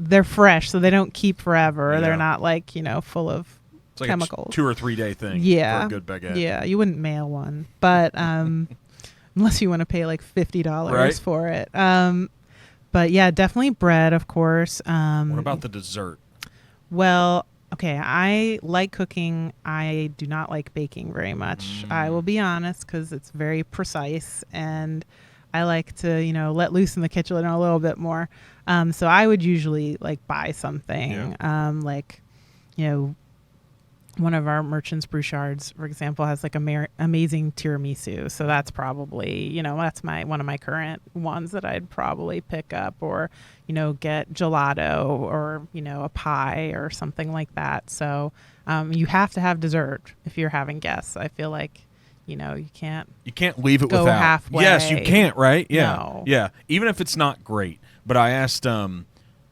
they're fresh, so they don't keep forever. Yeah. They're not like full of It's like chemicals. a 2 or 3 day thing Yeah, for a good baguette. yeah. You wouldn't mail one, but unless you want to pay like $50 Right. for it. But yeah, definitely bread, of course. What about the dessert? Well, okay, I like cooking. I do not like baking very much. I will be honest, because it's very precise, and I like to, let loose in the kitchen a little bit more. So I would usually like buy something, like, one of our merchants, Bouchard's, for example, has like amazing tiramisu. So that's probably, that's one of my current ones that I'd probably pick up, or, get gelato, or, a pie or something like that. So you have to have dessert if you're having guests. I feel like, you can't leave it go without. halfway. Yes, you can't, right? Yeah. No. Yeah. Even if it's not great. But I asked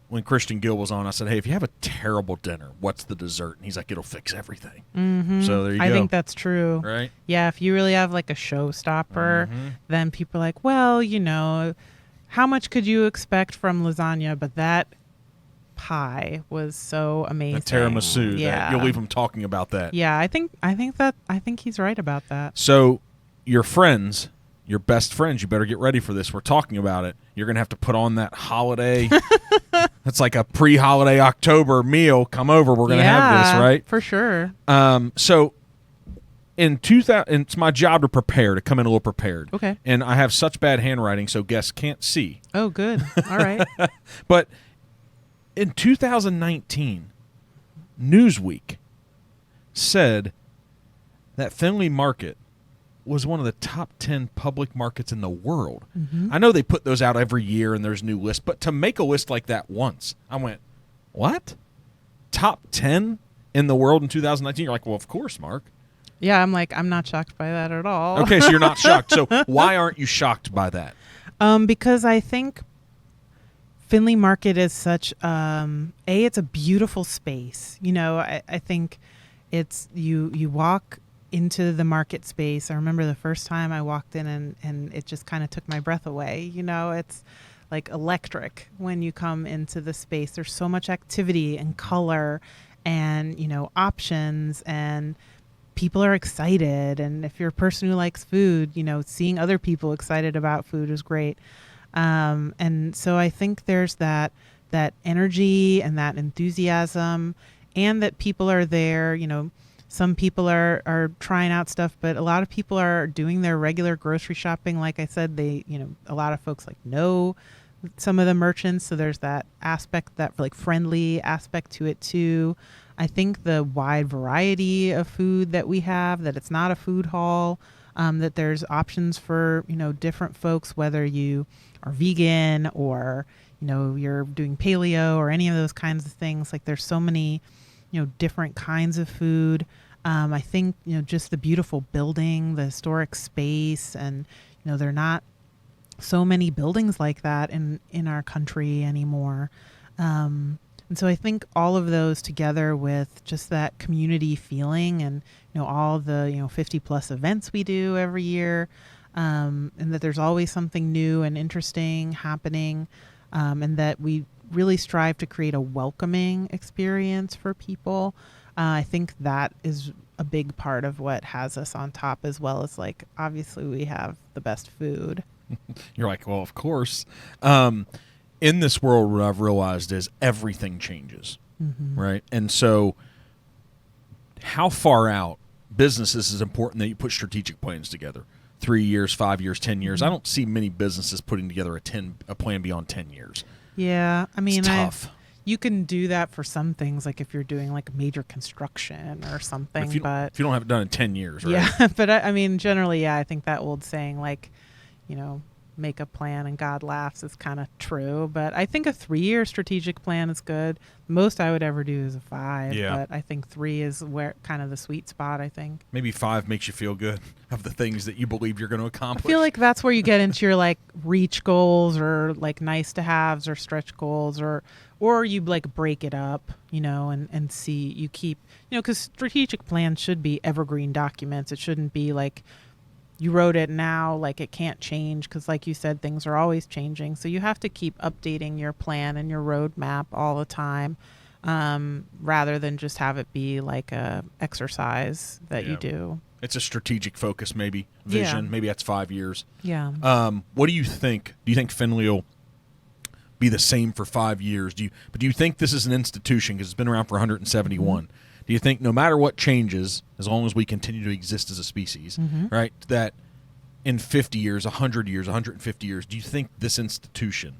when Christian Gill was on, I said, hey, if you have a terrible dinner, what's the dessert? And he's like, it'll fix everything. Mm-hmm. So there you go. I think that's true. Right? Yeah, if you really have like a showstopper, then people are like, well, how much could you expect from lasagna? But that pie was so amazing. The tiramisu. Yeah. You'll leave them talking about that. Yeah, I think he's right about that. So your friends, your best friends, you better get ready for this. We're talking about it. You're going to have to put on that holiday. It's like a pre-holiday October meal. Come over. We're going to have this, right? For sure. So in 2000, it's my job to come in a little prepared. Okay. And I have such bad handwriting, so guests can't see. Oh, good. All right. But in 2019, Newsweek said that Findlay Market was one of the top 10 public markets in the world. Mm-hmm. I know they put those out every year and there's new lists, but to make a list like that once, I went, what? Top 10 in the world in 2019? You're like, well, of course, Mark. Yeah, I'm not shocked by that at all. Okay, so you're not shocked. So why aren't you shocked by that? Because I think Findlay Market is such it's a beautiful space. I think it's you walk into the market space. I remember the first time I walked in and it just kind of took my breath away. It's like electric when you come into the space. There's so much activity and color and, options, and people are excited. And if you're a person who likes food, seeing other people excited about food is great. And so I think there's that energy and that enthusiasm, and that people are there. Some people are trying out stuff, but a lot of people are doing their regular grocery shopping. Like I said, a lot of folks know some of the merchants. So there's that aspect, that like friendly aspect to it too. I think the wide variety of food that we have, that it's not a food hall, that there's options for, different folks, whether you are vegan or, you're doing paleo or any of those kinds of things. Like there's so many, different kinds of food. I think, just the beautiful building, the historic space, and, there are not so many buildings like that in our country anymore. And so I think all of those together with just that community feeling and, all the, 50 plus events we do every year, and that there's always something new and interesting happening, and that we really strive to create a welcoming experience for people. I think that is a big part of what has us on top, as well as like, obviously we have the best food. You're like, well, of course. In this world, what I've realized is everything changes, right? And so how far out businesses is important that you put strategic plans together. 3 years, 5 years, 10 years. I don't see many businesses putting together a plan beyond 10 years. Yeah, I mean, it's tough. You can do that for some things, like if you're doing like major construction or something. If you don't have it done in 10 years, right? Yeah, but I mean, generally, yeah, I think that old saying, like, make a plan and God laughs is kind of true. But I think a 3-year strategic plan is good. Most I would ever do is a 5. Yeah. But I think 3 is where kind of the sweet spot, I think. Maybe 5 makes you feel good of the things that you believe you're going to I accomplish. feel like that's where you get into your like reach goals or like nice to haves or stretch goals, or you like break it up, and see, you keep, because strategic plans should be evergreen documents. It shouldn't be like you wrote it now, like it can't change, because like you said, things are always changing. So you have to keep updating your plan and your roadmap all the time, rather than just have it be like a exercise that you do. It's a strategic focus, maybe vision. Yeah. Maybe that's 5 years. Yeah. What do you think? Do you think Findlay will be the same for 5 years? Do you think this is an institution, because it's been around for 171? Mm-hmm. Do you think no matter what changes, as long as we continue to exist as a species, right, that in 50 years, 100 years, 150 years, do you think this institution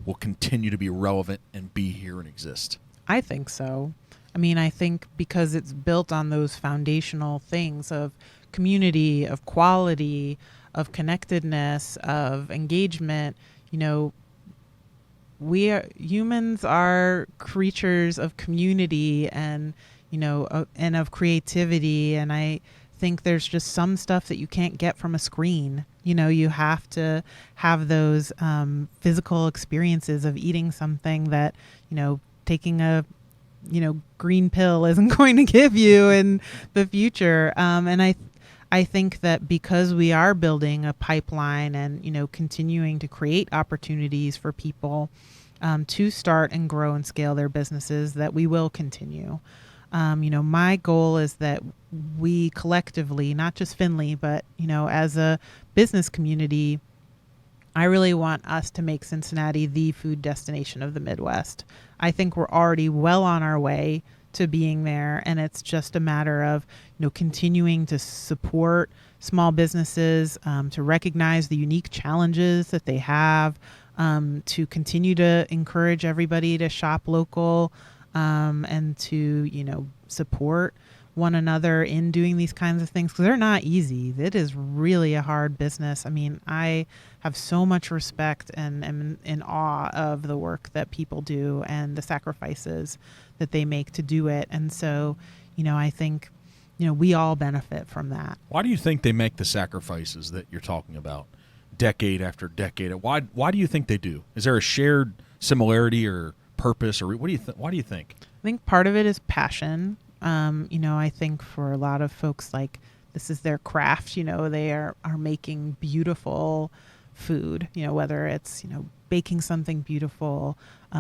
will continue to be relevant and be here and exist? I think so. I mean, I think because it's built on those foundational things of community, of quality, of connectedness, of engagement. Humans are creatures of community and, and of creativity. And I think there's just some stuff that you can't get from a screen. You have to have those physical experiences of eating something that, taking a green pill isn't going to give you in the future. And I think that because we are building a pipeline and, continuing to create opportunities for people to start and grow and scale their businesses, that we will continue. My goal is that we collectively, not just Findlay, but, as a business community, I really want us to make Cincinnati the food destination of the Midwest. I think we're already well on our way to being there, and it's just a matter of continuing to support small businesses, to recognize the unique challenges that they have, to continue to encourage everybody to shop local, and to support one another in doing these kinds of things, because they're not easy. It is really a hard business. I mean, I have so much respect and am in awe of the work that people do and the sacrifices that they make to do it. And so, I think, we all benefit from that. Why do you think they make the sacrifices that you're talking about decade after decade? Why do you think they do? Is there a shared similarity or purpose, or why do you think? I think part of it is passion. I think for a lot of folks, like, this is their craft. They are making beautiful food, whether it's, baking something beautiful,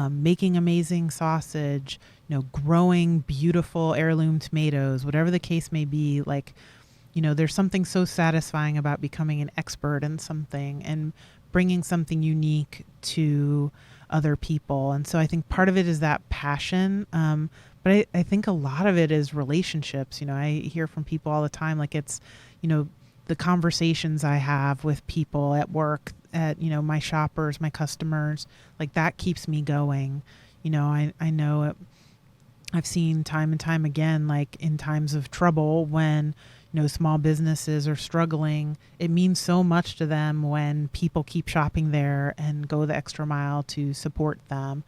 making amazing sausage, growing beautiful heirloom tomatoes, whatever the case may be. Like, there's something so satisfying about becoming an expert in something and bringing something unique to other people. And so I think part of it is that passion. But I think a lot of it is relationships. I hear from people all the time, like it's, the conversations I have with people at work, at, my shoppers, my customers, like that keeps me going. I know it, I've seen time and time again, like in times of trouble when, small businesses are struggling, it means so much to them when people keep shopping there and go the extra mile to support them.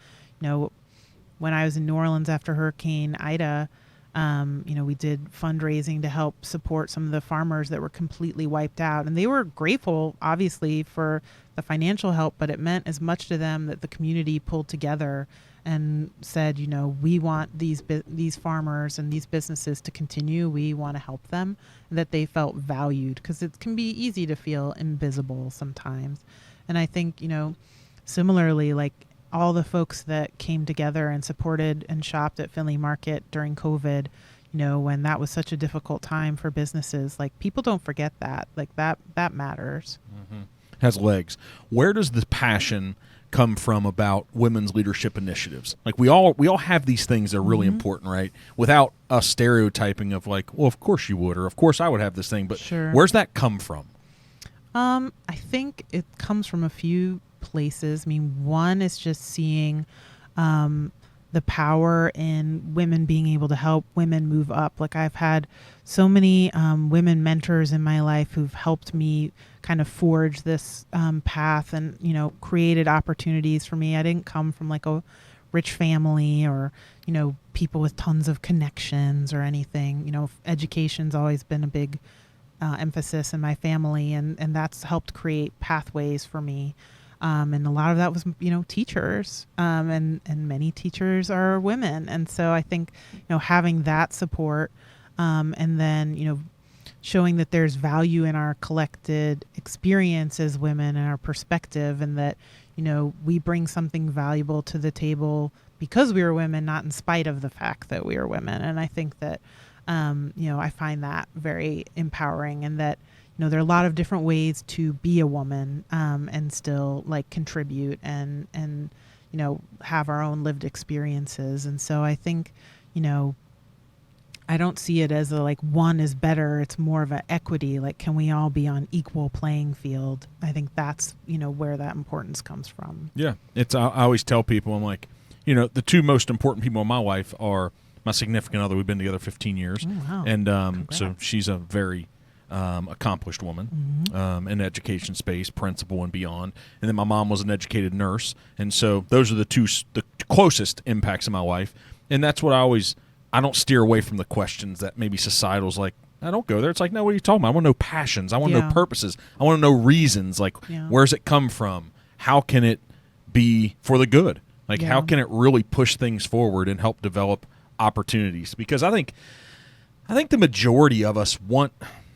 When I was in New Orleans after Hurricane Ida, we did fundraising to help support some of the farmers that were completely wiped out. And they were grateful, obviously, for the financial help, but it meant as much to them that the community pulled together and said, we want these farmers and these businesses to continue. We want to help them, and that they felt valued, because it can be easy to feel invisible sometimes. And I think, similarly, like, all the folks that came together and supported and shopped at Findlay Market during COVID, when that was such a difficult time for businesses, like, people don't forget that. Like, that matters. Mm-hmm. Has legs. Where does the passion come from about women's leadership initiatives? Like, we all have these things that are really important, right? Without us stereotyping of like, well, of course you would, or of course I would have this thing, but sure. Where's that come from? I think it comes from a few places. I mean, one is just seeing the power in women being able to help women move up. Like, I've had so many women mentors in my life who've helped me kind of forged this path and, you know, created opportunities for me. I didn't come from like a rich family or, you know, people with tons of connections or anything. You know, education's always been a big emphasis in my family, and that's helped create pathways for me. And a lot of that was, you know, teachers, and many teachers are women. And so I think, you know, having that support, and then, you know, showing that there's value in our collected experience as women and our perspective, and that, you know, we bring something valuable to the table because we are women, not in spite of the fact that we are women. And I think that, you know, I find that very empowering, and that, you know, there are a lot of different ways to be a woman, and still like contribute and, you know, have our own lived experiences. And so I think, you know, I don't see it as a like one is better. It's more of an equity. Like, can we all be on equal playing field? I think that's, you know, where that importance comes from. Yeah. I always tell people, I'm like, you know, the two most important people in my life are my significant other. We've been together 15 years. Oh, wow. And so she's a very accomplished woman, in the education space, principal and beyond. And then my mom was an educated nurse. And so those are the closest impacts in my life. And that's what I don't steer away from the questions that maybe societal's like, I don't go there. It's like, no, what are you talking about? I want to know passions. I want to know purposes. I want to know reasons. Like, where's it come from? How can it be for the good? Like, how can it really push things forward and help develop opportunities? Because I think the majority of us want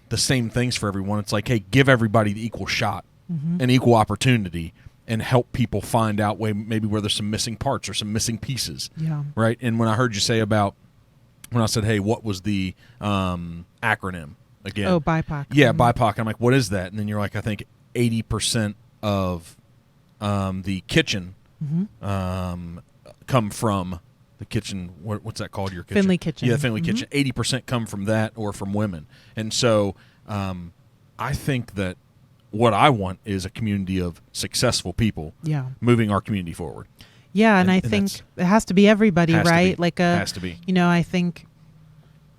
the same things for everyone. It's like, hey, give everybody the equal shot and equal opportunity, and help people find out maybe where there's some missing parts or some missing pieces. Yeah. Right. And when I heard you say about, when I said, hey, what was the acronym again? Oh, BIPOC. Yeah, BIPOC. I'm like, what is that? And then you're like, I think 80% of the kitchen come from the kitchen. What's that called? Your kitchen? Findlay Kitchen. Yeah, Findlay Kitchen. 80% come from that or from women. And so I think that what I want is a community of successful people moving our community forward. Yeah, and I think it has to be everybody, right? Like has to be. You know, I think,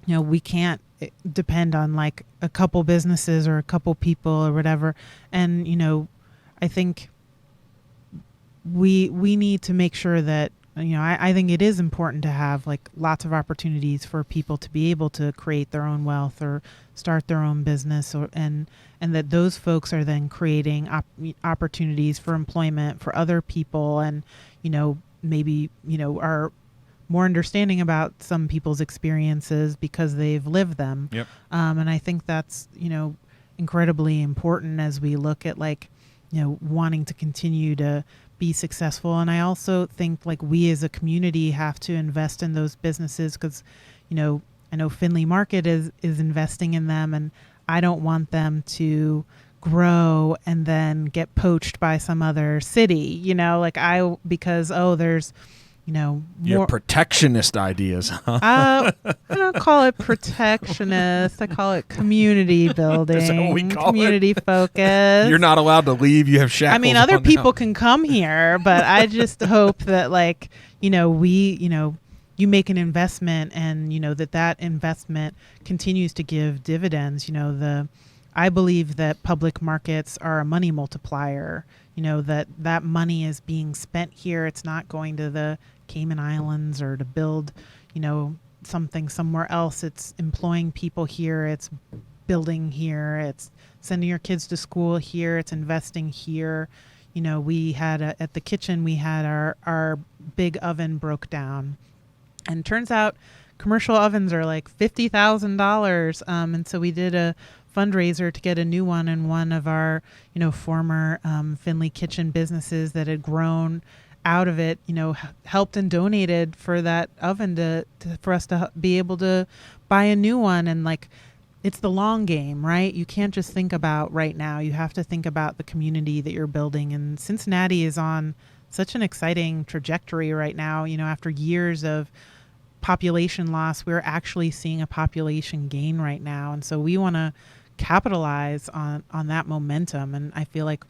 you know, we can't depend on like a couple businesses or a couple people or whatever. And, you know, I think we need to make sure that, you know, I think it is important to have like lots of opportunities for people to be able to create their own wealth or start their own business, and that those folks are then creating opportunities for employment for other people, and, you know, maybe, you know, are more understanding about some people's experiences because they've lived them. Yep. And I think that's, you know, incredibly important as we look at like, you know, wanting to continue to be successful. And I also think like we as a community have to invest in those businesses, because, you know, I know Findlay Market is investing in them, and I don't want them to grow and then get poached by some other city, you know, like because there's, you know, more protectionist ideas. I don't call it protectionist. I call it community building. Is that what we call community focus. You're not alled to leave. You have shackles. I mean, other people can come here, but I just hope that, like, you know, you make an investment, and, you know, that investment continues to give dividends. You know, I believe that public markets are a money multiplier. You know, that money is being spent here. It's not going to the Cayman Islands or to build, you know, something somewhere else. It's employing people here. It's building here. It's sending your kids to school here. It's investing here. You know, we had at the kitchen, we had our big oven broke down, and turns out commercial ovens are like $50,000. And so we did a fundraiser to get a new one, and one of our, you know, former Findlay Kitchen businesses that had grown out of it, you know, helped and donated for that oven for us to be able to buy a new one. And like, it's the long game, right? You can't just think about right now. You have to think about the community that you're building. And Cincinnati is on such an exciting trajectory right now. You know, after years of population loss, we're actually seeing a population gain right now. And so we want to capitalize on that momentum. And I feel like,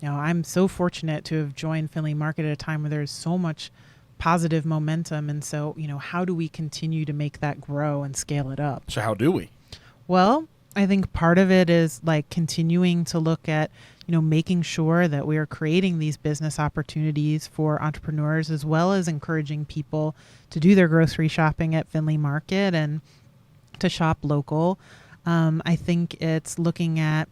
you know, I'm so fortunate to have joined Findlay Market at a time where there's so much positive momentum. And so, you know, how do we continue to make that grow and scale it up? So how do we? Well, I think part of it is like continuing to look at, making sure that we are creating these business opportunities for entrepreneurs, as well as encouraging people to do their grocery shopping at Findlay Market and to shop local. I think it's looking at,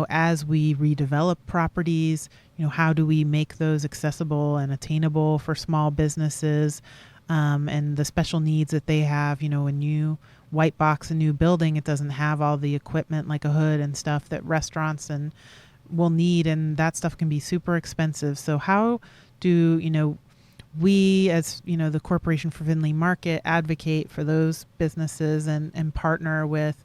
as we redevelop properties, how do we make those accessible and attainable for small businesses, and the special needs that they have. A new white box, a new building, it doesn't have all the equipment like a hood and stuff that restaurants and will need, and that stuff can be super expensive. So how do we, as the Corporation for Findlay Market, advocate for those businesses and partner with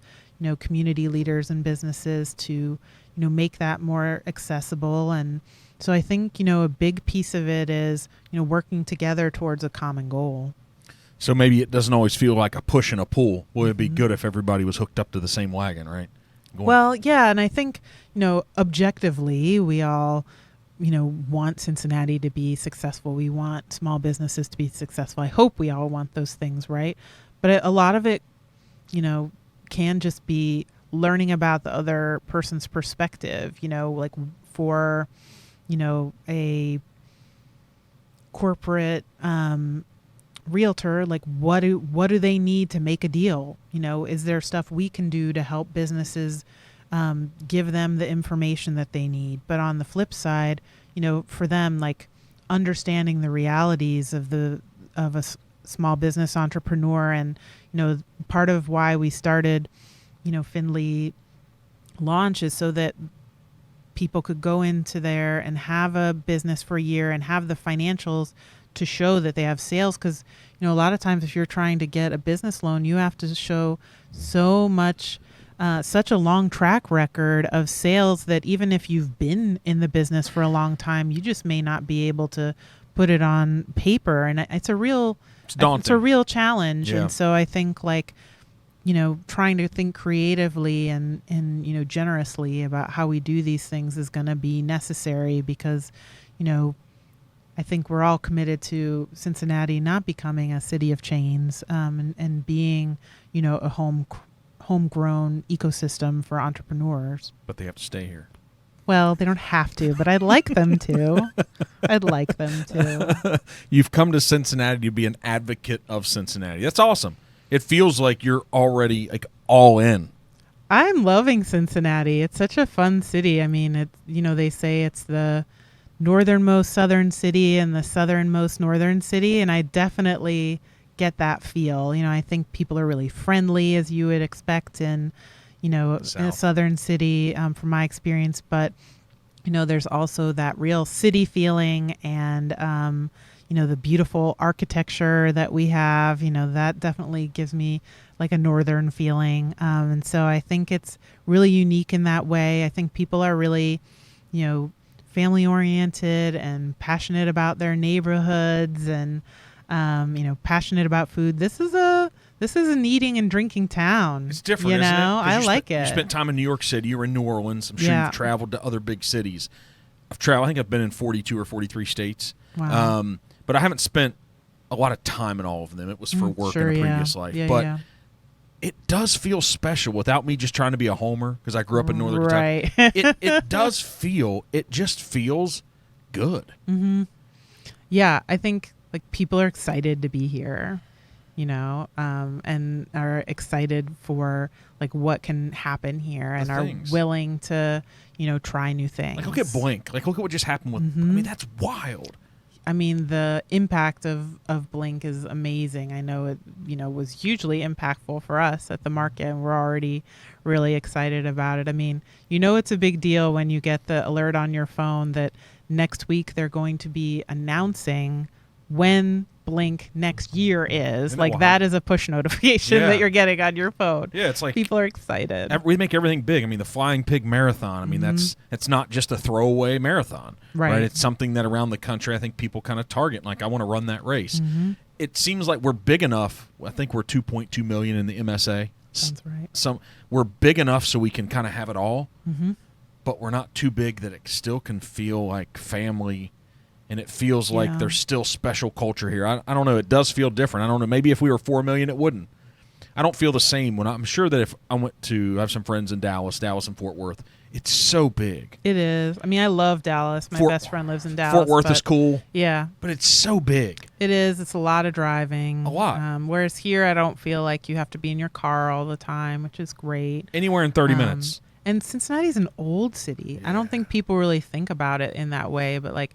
community leaders and businesses to make that more accessible? And so I think a big piece of it is working together towards a common goal. So maybe it doesn't always feel like a push and a pull. Well, it'd be good if everybody was hooked up to the same wagon, right? Well, yeah, and I think, objectively, we all, want Cincinnati to be successful. We want small businesses to be successful. I hope we all want those things, right? But a lot of it, can just be learning about the other person's perspective, like for, a corporate realtor, like what do they need to make a deal? Is there stuff we can do to help businesses give them the information that they need? But on the flip side, for them, like understanding the realities of a small business entrepreneur, and part of why we started Findlay Launch is so that people could go into there and have a business for a year and have the financials to show that they have sales. Because a lot of times if you're trying to get a business loan, you have to show such a long track record of sales that even if you've been in the business for a long time, you just may not be able to put it on paper. And it's daunting. It's a real challenge. Yeah. And so I think trying to think creatively and generously about how we do these things is going to be necessary, because I think we're all committed to Cincinnati not becoming a city of chains, and being a homegrown ecosystem for entrepreneurs. But they have to stay here. Well, they don't have to, but I'd like them to. I'd like them to. You've come to Cincinnati to be an advocate of Cincinnati. That's awesome. It feels like you're already like all in. I'm loving Cincinnati. It's such a fun city. I mean, they say it's the northernmost southern city and the southernmost northern city, and I definitely get that feel. I think people are really friendly, as you would expect in a southern city, from my experience. But there's also that real city feeling, and the beautiful architecture that we have. That definitely gives me like a northern feeling, and so I think it's really unique in that way. I think people are really family oriented and passionate about their neighborhoods, and passionate about food. This is an eating and drinking town. It's different, isn't it? I like it. You spent time in New York City. You were in New Orleans. I'm sure you've traveled to other big cities. I think I've been in 42 or 43 states. Wow. But I haven't spent a lot of time in all of them. It was for work in a previous life. But it does feel special without me just trying to be a homer, because I grew up in Northern Kentucky. It just feels good. Mm-hmm. Yeah, I think like people are excited to be here, and are excited for like what can happen here, and are willing to, try new things. Like look at Blink. Like look at what just happened with. I mean, that's wild. I mean, the impact of Blink is amazing. I know it, was hugely impactful for us at the market, and we're already really excited about it. I mean, it's a big deal when you get the alert on your phone that next week they're going to be announcing when Blink next year is. Like that is a push notification that you're getting on your phone. Yeah, it's like people are excited. We make everything big. I mean, the Flying Pig Marathon. I mean, it's not just a throwaway marathon, right? It's something that around the country I think people kind of target. Like, I want to run that race. It seems like we're big enough. I think we're 2.2 million in the MSA. Sounds right. We're big enough so we can kind of have it all, but we're not too big that it still can feel like family. And it feels like there's still special culture here. I don't know. It does feel different. I don't know. Maybe if we were 4 million, it wouldn't. I don't feel the same when I'm sure that if I went to I have some friends in Dallas and Fort Worth, it's so big. It is. I mean, I love Dallas. My best friend lives in Dallas. Fort Worth is cool. Yeah. But it's so big. It is. It's a lot of driving. A lot. Whereas here, I don't feel like you have to be in your car all the time, which is great. Anywhere in 30 minutes. And Cincinnati's an old city. Yeah. I don't think people really think about it in that way, but like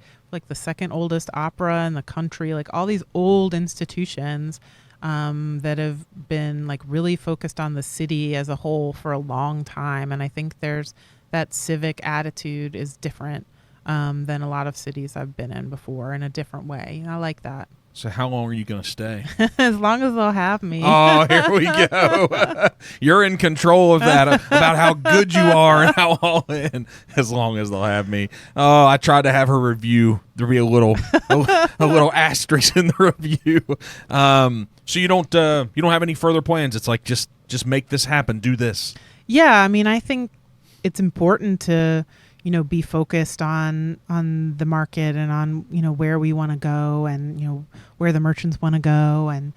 the second oldest opera in the country, like all these old institutions that have been like really focused on the city as a whole for a long time. And I think there's that civic attitude is different than a lot of cities I've been in before in a different way. I like that. So how long are you going to stay? As long as they'll have me. Oh, here we go. You're in control of that, about how good you are and how all in, as long as they'll have me. Oh, I tried to have her review. There'll be a little asterisk in the review. So you don't have any further plans. It's like just make this happen. Do this. Yeah, I mean, I think it's important to be focused on the market and on, where we want to go and, where the merchants want to go and,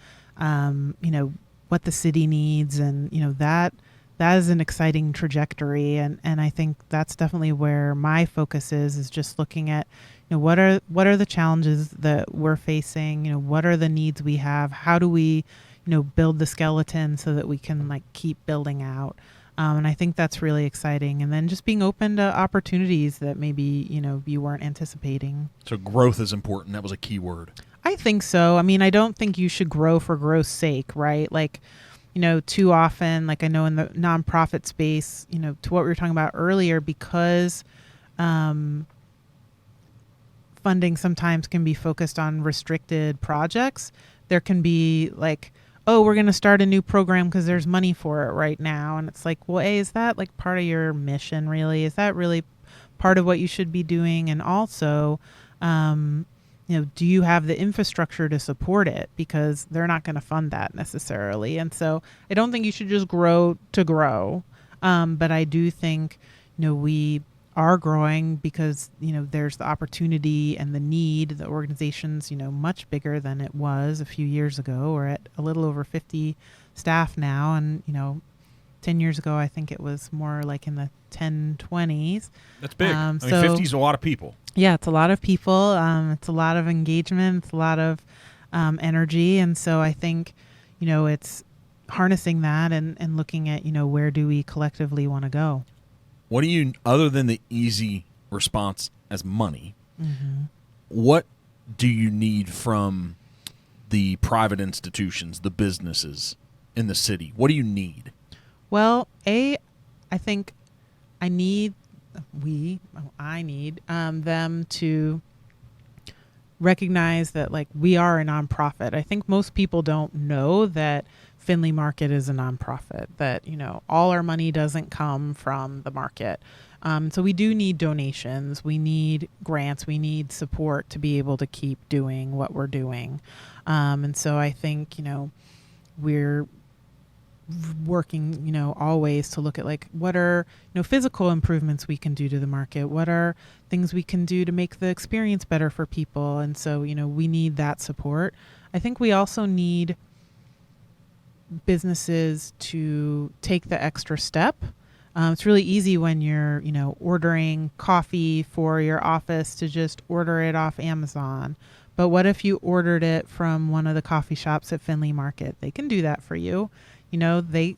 what the city needs. And, that is an exciting trajectory. And I think that's definitely where my focus is just looking at, what are the challenges that we're facing? What are the needs we have? How do we, build the skeleton so that we can like keep building out? And I think that's really exciting. And then just being open to opportunities that maybe, you weren't anticipating. So growth is important. That was a key word. I think so. I mean, I don't think you should grow for growth's sake, right? Like, too often, like I know in the nonprofit space, to what we were talking about earlier, because funding sometimes can be focused on restricted projects, there can be like, oh, we're going to start a new program because there's money for it right now. And it's like, well, A, is that like part of your mission really? Is that really part of what you should be doing? And also, do you have the infrastructure to support it? Because they're not going to fund that necessarily. And so I don't think you should just grow to grow. But I do think, we are growing because, there's the opportunity and the need. The organization's, much bigger than it was a few years ago. We're at a little over 50 staff now. And, 10 years ago, I think it was more like in the 10, 20s. That's big. 50 is a lot of people. Yeah, it's a lot of people. It's a lot of engagement. It's a lot of energy. And so I think, it's harnessing that and looking at, where do we collectively want to go? What do you, other than the easy response as money, mm-hmm. what do you need from the private institutions, the businesses in the city? What do you need? Well, I think I need them to recognize that like we are a nonprofit. I think most people don't know that Findlay Market is a nonprofit, that, all our money doesn't come from the market. So we do need donations. We need grants. We need support to be able to keep doing what we're doing. And so I think, we're working, always to look at like what are, physical improvements we can do to the market. What are things we can do to make the experience better for people? And so, we need that support. I think we also need businesses to take the extra step. It's really easy when you're, ordering coffee for your office to just order it off Amazon. But what if you ordered it from one of the coffee shops at Findlay Market? They can do that for you. They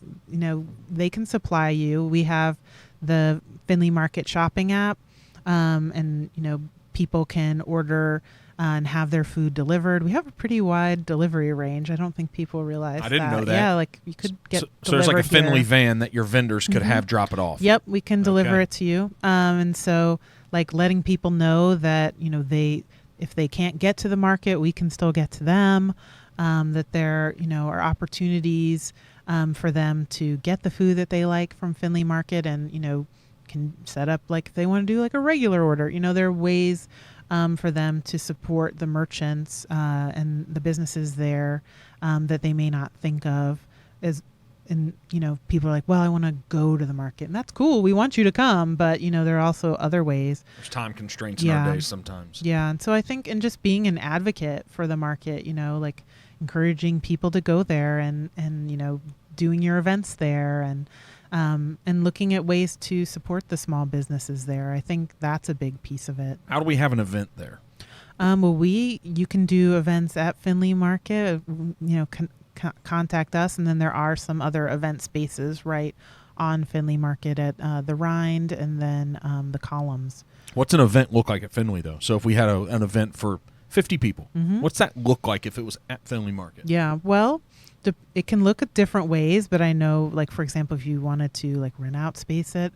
can supply you. We have the Findlay Market shopping app, and, people can order and have their food delivered. We have a pretty wide delivery range. I don't think people realize that. I didn't know that. Yeah, like you could get so there's like a Findlay here. Van that your vendors could mm-hmm. have drop it off. Yep, we can deliver Okay. it to you. And so like letting people know that, if they can't get to the market, we can still get to them, that there, are opportunities for them to get the food that they like from Findlay Market and, can set up like if they want to do like a regular order. There are ways for them to support the merchants and the businesses there that they may not think of as, and people are like, well, I want to go to the market, and that's cool. We want you to come, but there are also other ways. There's time constraints in our days sometimes. Yeah, and so I think, and just being an advocate for the market, like encouraging people to go there and doing your events there and looking at ways to support the small businesses there. I think that's a big piece of it. How do we have an event there? You can do events at Findlay Market. Contact us, and then there are some other event spaces right on Findlay Market at the Rind and then the Columns. What's an event look like at Findlay, though? So if we had an event for 50 people, what's that look like if it was at Findlay Market? Yeah, well, it can look at different ways, but I know, like, for example, if you wanted to, like, rent out space at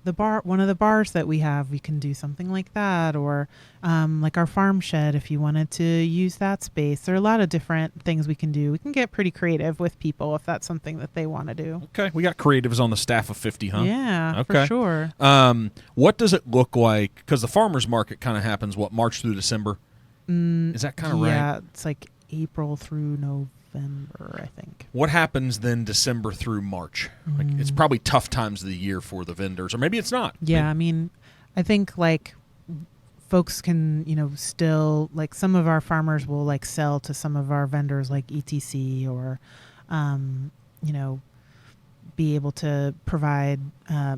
the bar, one of the bars that we have, we can do something like that, or like our farm shed, if you wanted to use that space. There are a lot of different things we can do. We can get pretty creative with people if that's something that they want to do. Okay, we got creatives on the staff of 50, huh? Yeah, okay. For sure. What does it look like? Because the farmers market kind of happens, March through December? Is that kind of right? Yeah, it's like April through November, I think. What happens then December through March? Like, it's probably tough times of the year for the vendors, or maybe it's not. Yeah, I mean, I think like folks can, still, like, some of our farmers will like sell to some of our vendors like ETC, or, be able to provide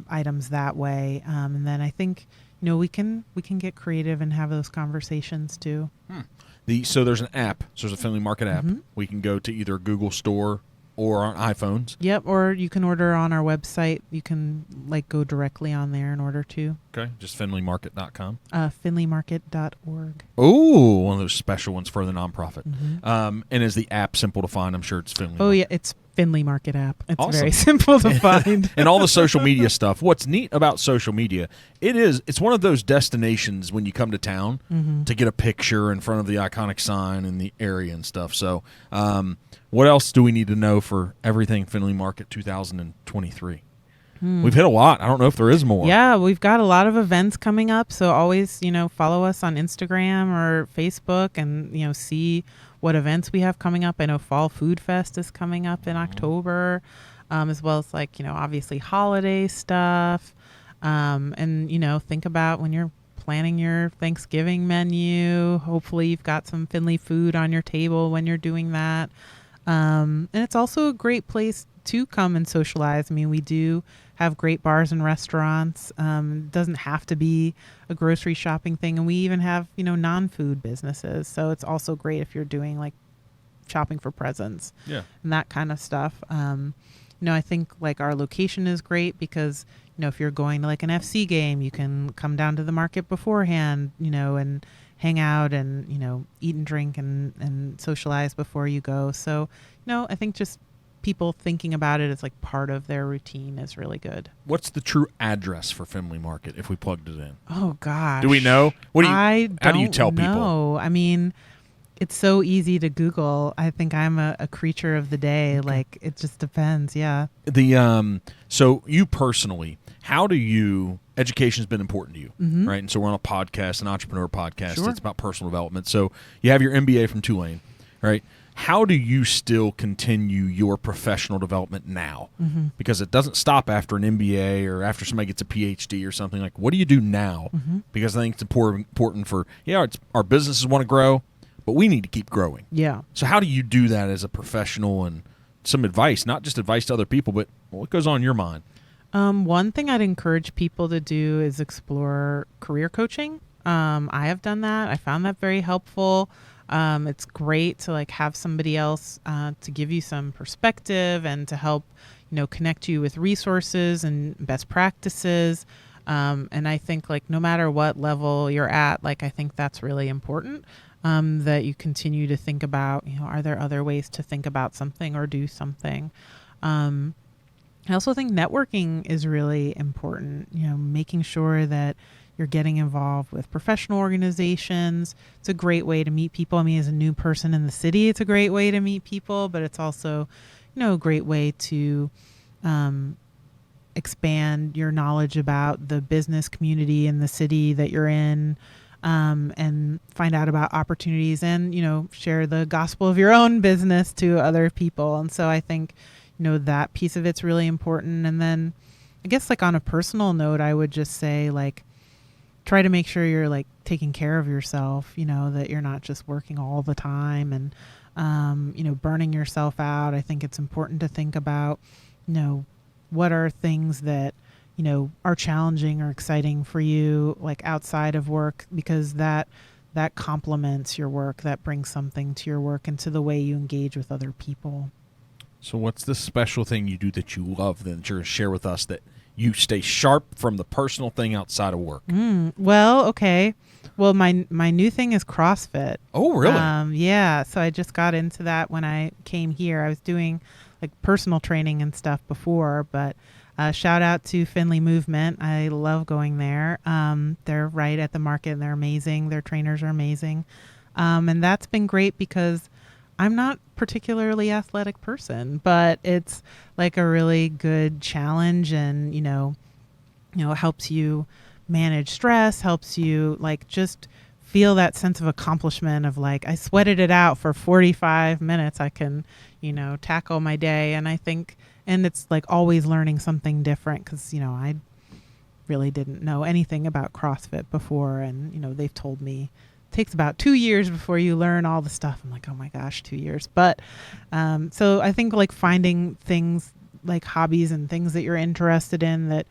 items that way. And then I think, we can get creative and have those conversations too. So there's an app. So there's a Findlay Market app. We can go to either Google Store or on iPhones. Yep, or you can order on our website. You can go directly on there and order too. Okay, just findlaymarket.com. Findlaymarket.org. Oh, one of those special ones for the nonprofit. And is the app simple to find? I'm sure it's Findlay. Oh, yeah, it's Findlay Market app. It's awesome. Very simple to find. And all the social media stuff. What's neat about social media, it's one of those destinations when you come to town to get a picture in front of the iconic sign in the area and stuff. So what else do we need to know for everything Findlay Market 2023? We've hit a lot. I don't know if there is more. Yeah, we've got a lot of events coming up. So always, follow us on Instagram or Facebook and, see what events we have coming up. I know Fall Food Fest is coming up in October, as well as obviously holiday stuff. And, think about when you're planning your Thanksgiving menu. Hopefully you've got some Findlay food on your table when you're doing that. And it's also a great place to come and socialize. I mean, we do have great bars and restaurants. It doesn't have to be a grocery shopping thing. And we even have, non-food businesses. So it's also great if you're doing like shopping for presents and that kind of stuff. I think like our location is great because, if you're going to like an FC game, you can come down to the market beforehand, and hang out and, eat and drink and socialize before you go. So, I think just people thinking about it as like part of their routine is really good. What's the true address for Findlay Market if we plugged it in? Oh gosh. Do we know? How do you tell know. people? I mean, it's so easy to Google. I think I'm a creature of the day. Okay. Like it just depends. Yeah. So you personally, education's been important to you, right? And so we're on a podcast, an entrepreneur podcast. Sure. It's about personal development. So you have your MBA from Tulane, right? How do you still continue your professional development now? Because it doesn't stop after an MBA or after somebody gets a PhD or something. Like, what do you do now? Because I think it's important for, our businesses want to grow, but we need to keep growing. Yeah. So how do you do that as a professional, and some advice, not just advice to other people, but what goes on in your mind? One thing I'd encourage people to do is explore career coaching. I have done that. I found that very helpful. It's great to like have somebody else to give you some perspective and to help, connect you with resources and best practices. And I think like no matter what level you're at, like I think that's really important, that you continue to think about, are there other ways to think about something or do something? I also think networking is really important, making sure that you're getting involved with professional organizations. It's a great way to meet people. I mean, as a new person in the city, it's a great way to meet people, but it's also, a great way to expand your knowledge about the business community in the city that you're in, and find out about opportunities and, share the gospel of your own business to other people. And so I think, that piece of it's really important. And then I guess like on a personal note, I would just say like, try to make sure you're like taking care of yourself, that you're not just working all the time. And, burning yourself out. I think it's important to think about, what are things that, are challenging or exciting for you, like outside of work, because that complements your work, that brings something to your work and to the way you engage with other people. So what's the special thing you do that you love that you're going to share with us that you stay sharp from the personal thing outside of work? Well, okay. Well, my new thing is CrossFit. Oh, really? Yeah. So I just got into that when I came here. I was doing like personal training and stuff before, but shout out to Findlay Movement. I love going there. They're right at the market and they're amazing. Their trainers are amazing. And that's been great because I'm not particularly athletic person, but it's like a really good challenge and, helps you manage stress, helps you like just feel that sense of accomplishment of like, I sweated it out for 45 minutes. I can, tackle my day. And I think, and it's like always learning something different because, I really didn't know anything about CrossFit before. And, they've told me it takes about 2 years before you learn all the stuff. I'm like, oh my gosh, 2 years. But so I think like finding things like hobbies and things that you're interested in that,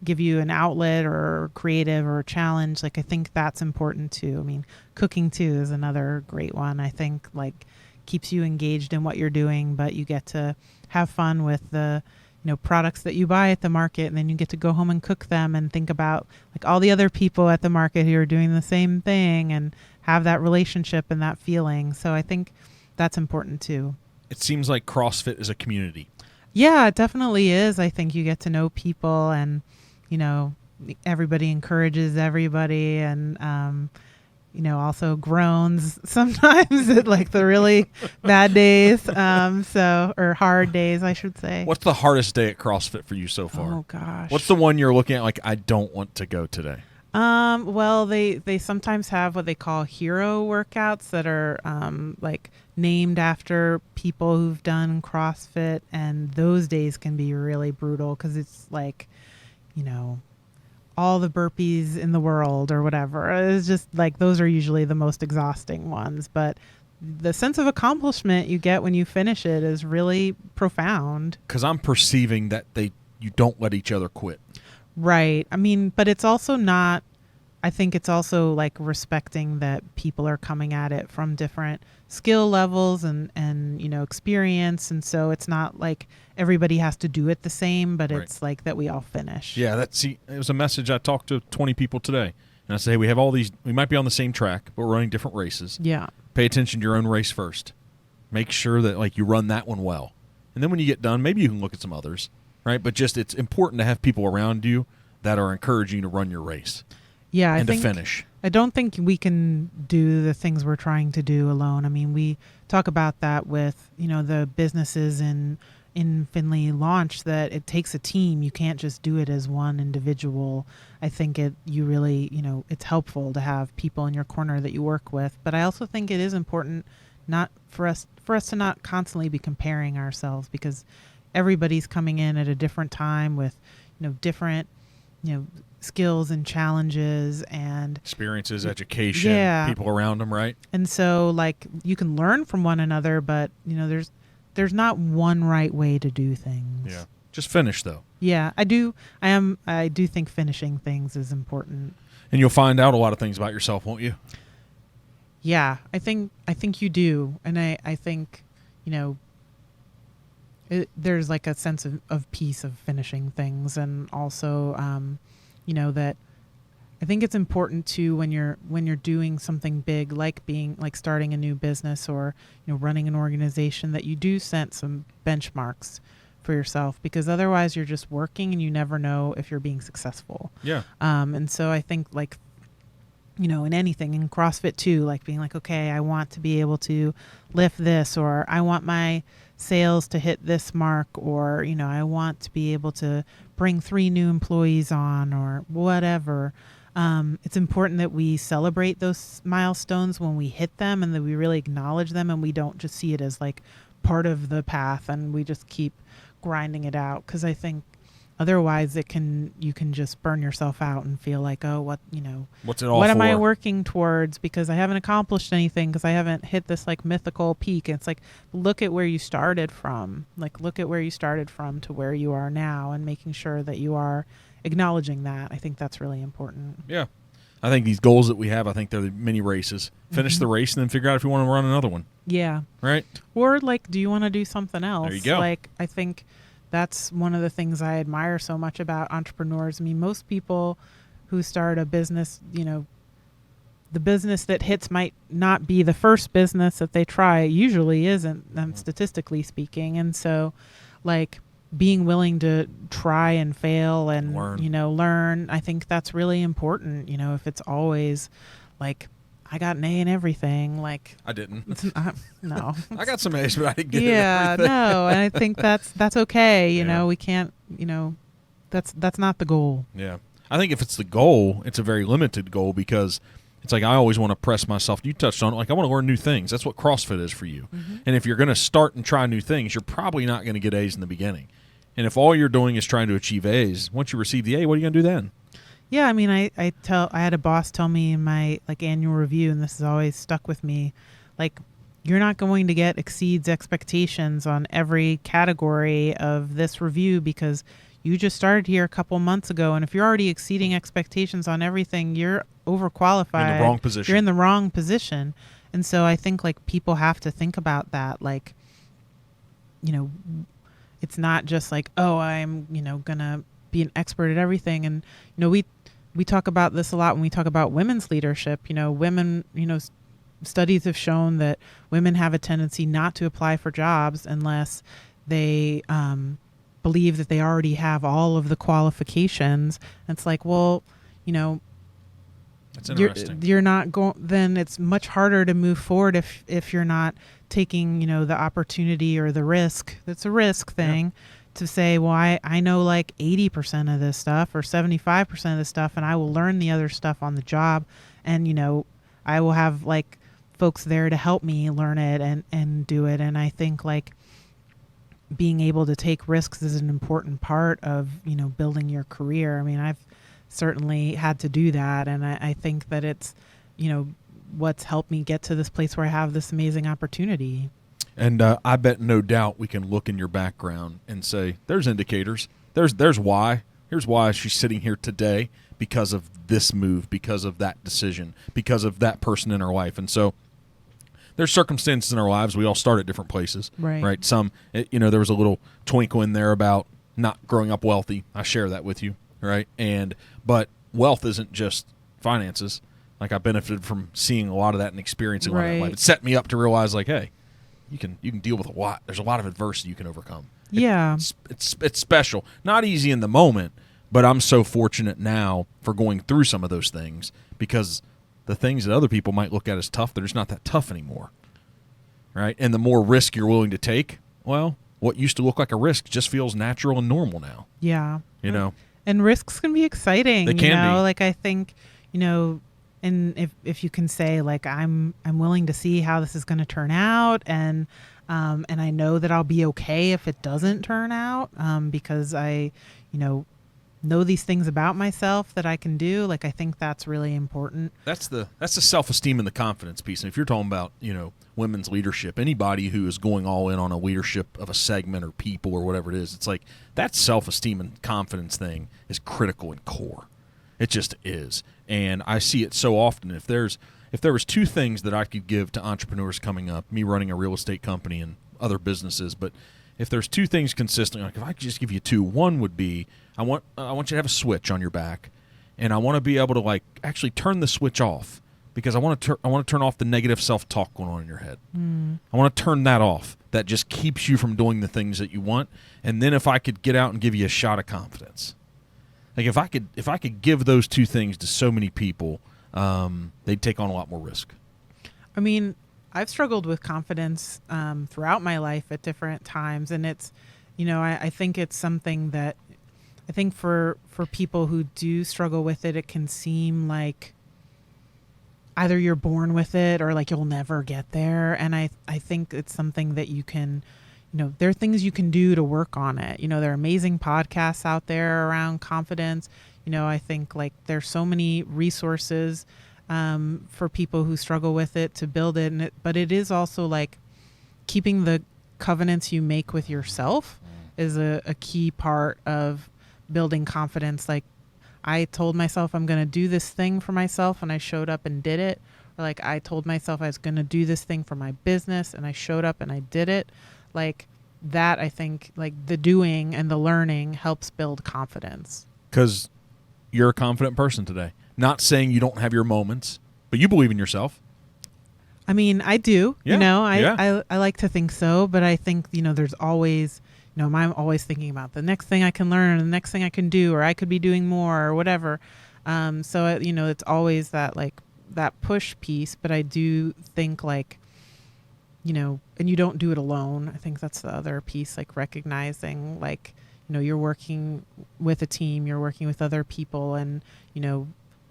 give you an outlet or creative or a challenge. Like, I think that's important too. I mean, cooking too is another great one. I think like keeps you engaged in what you're doing, but you get to have fun with the, products that you buy at the market, and then you get to go home and cook them and think about like all the other people at the market who are doing the same thing and have that relationship and that feeling. So I think that's important too. It seems like CrossFit is a community. Yeah, it definitely is. I think you get to know people and, everybody encourages everybody and, also groans sometimes at like the really bad days. Or hard days, I should say. What's the hardest day at CrossFit for you so far? Oh gosh. What's the one you're looking at like, I don't want to go today? Well, they sometimes have what they call hero workouts that are like named after people who've done CrossFit, and those days can be really brutal because it's like, all the burpees in the world or whatever. It's just like those are usually the most exhausting ones, but the sense of accomplishment you get when you finish it is really profound. Because I'm perceiving that you don't let each other quit. Right. I mean, but it's also not, I think it's also like respecting that people are coming at it from different skill levels and experience. And so it's not like everybody has to do it the same, but it's like that we all finish. Yeah. It was a message. I talked to 20 people today and I say, hey, we have all these, we might be on the same track, but we're running different races. Yeah. Pay attention to your own race first. Make sure that like you run that one well. And then when you get done, maybe you can look at some others, right? But just, it's important to have people around you that are encouraging you to run your race. Yeah, and to finish. I don't think we can do the things we're trying to do alone. I mean, we talk about that with, the businesses in Findlay launch, that it takes a team. You can't just do it as one individual. I think you really, it's helpful to have people in your corner that you work with. But I also think it is important not for us to not constantly be comparing ourselves, because everybody's coming in at a different time with, different, skills and challenges and experiences, education, people around them, right? And so like you can learn from one another, but there's not one right way to do things. Yeah. Just finish though. Yeah, I do think finishing things is important. And you'll find out a lot of things about yourself, won't you? Yeah, I think you do. And I think, there's like a sense of peace of finishing things, and also that I think it's important too when you're doing something big, like starting a new business or running an organization, that you do set some benchmarks for yourself, because otherwise you're just working and you never know if you're being successful. Yeah. And so I think like in anything, in CrossFit too, like being like, okay, I want to be able to lift this, or I want my sales to hit this mark, or I want to be able to bring 3 new employees on, or whatever. It's important that we celebrate those milestones when we hit them, and that we really acknowledge them, and we don't just see it as like part of the path and we just keep grinding it out. Because I think otherwise you can just burn yourself out and feel like, oh, what's it all what for? am I working towards, because I haven't accomplished anything, because I haven't hit this like mythical peak. And it's like, look at where you started from, to where you are now, and making sure that you are acknowledging that. I think that's really important. Yeah. I think these goals that we have, I think they're the mini races. Finish the race and then figure out if you want to run another one. Yeah. Right? Or like, do you want to do something else? There you go. Like, I think that's one of the things I admire so much about entrepreneurs. I mean, most people who start a business, the business that hits might not be the first business that they try. It usually isn't, statistically speaking. And so, like, being willing to try and fail and learn, I think that's really important. If it's always like, I got an A in everything, like, I didn't. No. I got some A's, but I didn't get everything. No, and I think that's okay. Yeah. We can't. That's not the goal. Yeah. I think if it's the goal, it's a very limited goal, because it's like I always want to press myself. You touched on it. Like, I want to learn new things. That's what CrossFit is for you. Mm-hmm. And if you're going to start and try new things, you're probably not going to get A's in the beginning. And if all you're doing is trying to achieve A's, once you receive the A, what are you going to do then? Yeah, I mean, I had a boss tell me in my annual review, and this has always stuck with me, like, you're not going to get exceeds expectations on every category of this review because you just started here a couple months ago, and if you're already exceeding expectations on everything, you're overqualified. In the wrong position. You're in the wrong position. And so I think, like, people have to think about that, like, it's not just like, oh, I'm, gonna be an expert at everything. And, we talk about this a lot when we talk about women's leadership. Women, studies have shown that women have a tendency not to apply for jobs unless they believe that they already have all of the qualifications. And it's like, well, That's interesting. you're not going, then it's much harder to move forward if you're not taking, the opportunity or the risk. That's a risk thing. Yeah. To say, well, I know like 80% of this stuff or 75% of this stuff, and I will learn the other stuff on the job. And, I will have like folks there to help me learn it and do it. And I think like being able to take risks is an important part of, building your career. I mean, I've certainly had to do that. And I think that it's, what's helped me get to this place where I have this amazing opportunity. And I bet no doubt we can look in your background and say, there's indicators. There's why. Here's why she's sitting here today, because of this move, because of that decision, because of that person in her life. And so there's circumstances in our lives. We all start at different places. Right. Some, there was a little twinkle in there about not growing up wealthy. I share that with you. Right. But wealth isn't just finances. Like, I benefited from seeing a lot of that and experiencing a lot of that life. It set me up to realize, like, hey, you can deal with a lot. There's a lot of adversity you can overcome. Yeah. It's special. Not easy in the moment, but I'm so fortunate now for going through some of those things, because the things that other people might look at as tough, they're just not that tough anymore. Right? And the more risk you're willing to take, well, what used to look like a risk just feels natural and normal now. Yeah. And risks can be exciting. They can be. Like, I think, and if you can say, like, I'm willing to see how this is going to turn out, and I know that I'll be okay if it doesn't turn out, because I, know these things about myself that I can do. Like, I think that's really important. That's the self-esteem and the confidence piece. And if you're talking about, women's leadership, anybody who is going all in on a leadership of a segment or people or whatever it is, it's like that self-esteem and confidence thing is critical and core. It just is. And I see it so often. If there was two things that I could give to entrepreneurs coming up, me running a real estate company and other businesses, but if there's two things consistently, like if I could just give you two, one would be I want you to have a switch on your back, and I want to be able to like actually turn the switch off, because I want to turn off the negative self-talk going on in your head. I want to turn that off. That just keeps you from doing the things that you want. And then if I could get out and give you a shot of confidence. Like, if I could give those two things to so many people, they'd take on a lot more risk. I mean, I've struggled with confidence throughout my life at different times, and it's, I think it's something that I think for people who do struggle with it, it can seem like either you're born with it or like you'll never get there. And I think it's something that you can, there are things you can do to work on it. There are amazing podcasts out there around confidence. I think like there's so many resources for people who struggle with it to build it. But it is also like keeping the covenants you make with yourself is a key part of building confidence. Like I told myself I'm going to do this thing for myself and I showed up and did it. Or like I told myself I was going to do this thing for my business and I showed up and I did it. Like that, I think like the doing and the learning helps build confidence. Because you're a confident person today. Not saying you don't have your moments, but you believe in yourself. I mean, I do. Yeah. I like to think so, but I think, there's always, I'm always thinking about the next thing I can learn, the next thing I can do, or I could be doing more or whatever. So, it's always that like that push piece, but I do think like, and you don't do it alone. I think that's the other piece, like recognizing like, you're working with a team, you're working with other people, and,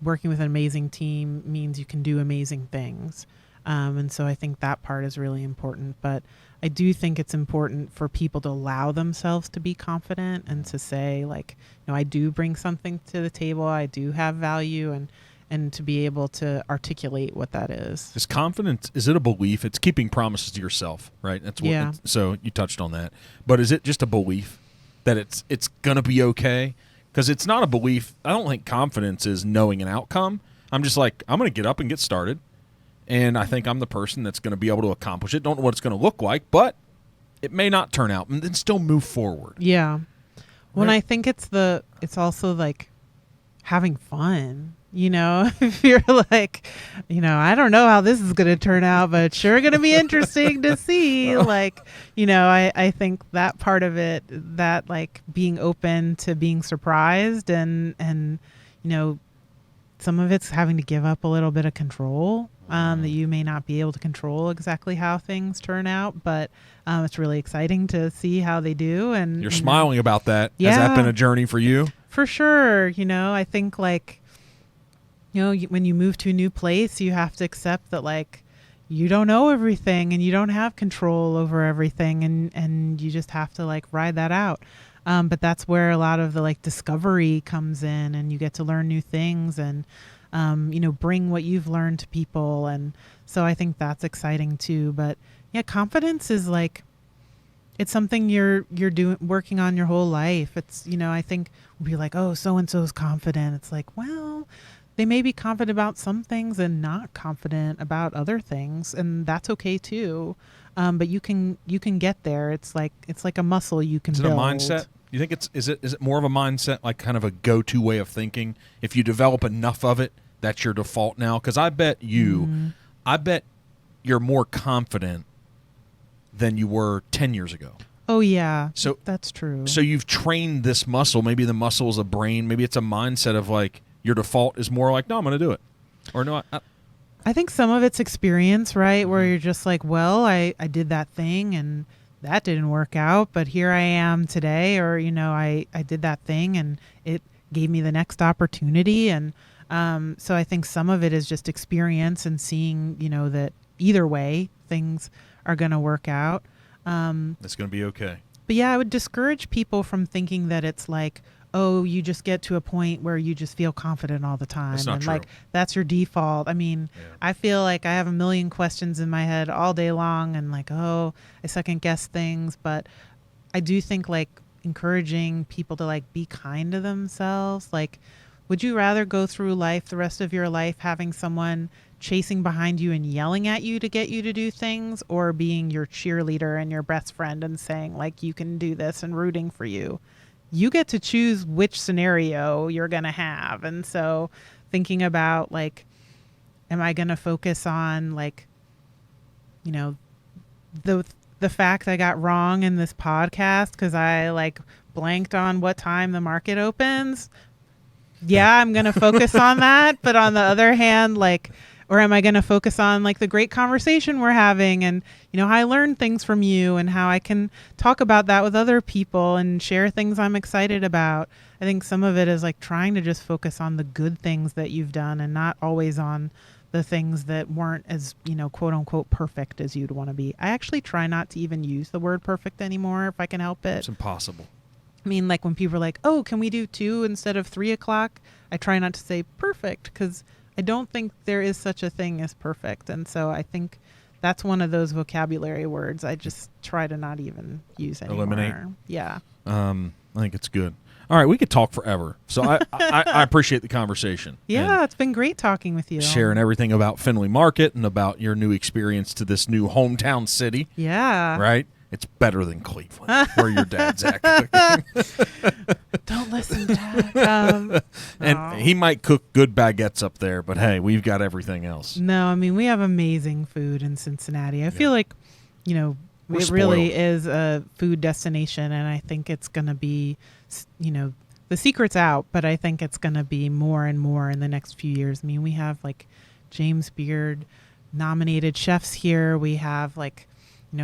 working with an amazing team means you can do amazing things. And so I think that part is really important. But I do think it's important for people to allow themselves to be confident and to say like, I do bring something to the table. I do have value, and to be able to articulate what that is. Is confidence, is it a belief? It's keeping promises to yourself, right? That's what. Yeah. So you touched on that. But is it just a belief that it's going to be okay? Because it's not a belief. I don't think confidence is knowing an outcome. I'm just like, I'm going to get up and get started. And I think I'm the person that's going to be able to accomplish it. Don't know what it's going to look like, but it may not turn out, and then still move forward. Yeah. Well, Right. I think it's also like having fun. If you're like, I don't know how this is going to turn out, but it's sure going to be interesting to see. Like, I think that part of it, that like being open to being surprised and some of it's having to give up a little bit of control, that you may not be able to control exactly how things turn out, but it's really exciting to see how they do. And You're smiling about that. Yeah. Has that been a journey for you? For sure. I think like, when you move to a new place, you have to accept that like you don't know everything and you don't have control over everything, and you just have to like ride that out. But that's where a lot of the like discovery comes in, and you get to learn new things and bring what you've learned to people. And so I think that's exciting too. But yeah, confidence is like, it's something you're working on your whole life. It's, I think we'll be like, oh, so-and-so's confident. It's like, well, they may be confident about some things and not confident about other things. And that's okay too. But you can get there. It's like a muscle you can build. Is it a mindset? You think is it more of a mindset, like kind of a go-to way of thinking? If you develop enough of it, that's your default now? Because I bet you're more confident than you were 10 years ago. Oh, yeah. So that's true. So you've trained this muscle. Maybe the muscle is a brain. Maybe it's a mindset of like your default is more like, no, I'm going to do it. Or no, I think some of it's experience, right? Where you're just like, well, I did that thing and that didn't work out, but here I am today. Or, I did that thing and it gave me the next opportunity. And so I think some of it is just experience and seeing, that either way things are going to work out. It's going to be okay. But yeah, I would discourage people from thinking that it's like, oh, you just get to a point where you just feel confident all the time. That's not and true. like that's your default. I mean, I feel like I have a million questions in my head all day long and like, oh, I second guess things. But I do think like encouraging people to like be kind to themselves. Like, would you rather go through life the rest of your life having someone chasing behind you and yelling at you to get you to do things, or being your cheerleader and your best friend and saying like you can do this and rooting for you? You get to choose which scenario you're going to have. And so thinking about like, am I going to focus on like, the fact I got wrong in this podcast because I like blanked on what time the market opens? Yeah, I'm going to focus on that. But on the other hand, like, or am I going to focus on like the great conversation we're having and, how I learned things from you and how I can talk about that with other people and share things I'm excited about? I think some of it is like trying to just focus on the good things that you've done and not always on the things that weren't as, quote unquote perfect as you'd want to be. I actually try not to even use the word perfect anymore if I can help it. It's impossible. I mean, like when people are like, oh, can we do 2 instead of 3 o'clock? I try not to say perfect because I don't think there is such a thing as perfect. And so I think that's one of those vocabulary words I just try to not even use anymore. Eliminate. Yeah. I think it's good. All right, we could talk forever. So I appreciate the conversation. Yeah, and it's been great talking with you. sharing everything about Findlay Market and about your new experience to this new hometown city. Yeah. Right? It's better than Cleveland, where your dad's at cooking. Don't listen, Dad. And he might cook good baguettes up there, but hey, we've got everything else. No, I mean, we have amazing food in Cincinnati. I feel like, We're it really spoiled. is a food destination, and I think it's going to be, the secret's out, but I think it's going to be more and more in the next few years. I mean, we have like James Beard nominated chefs here. We have like,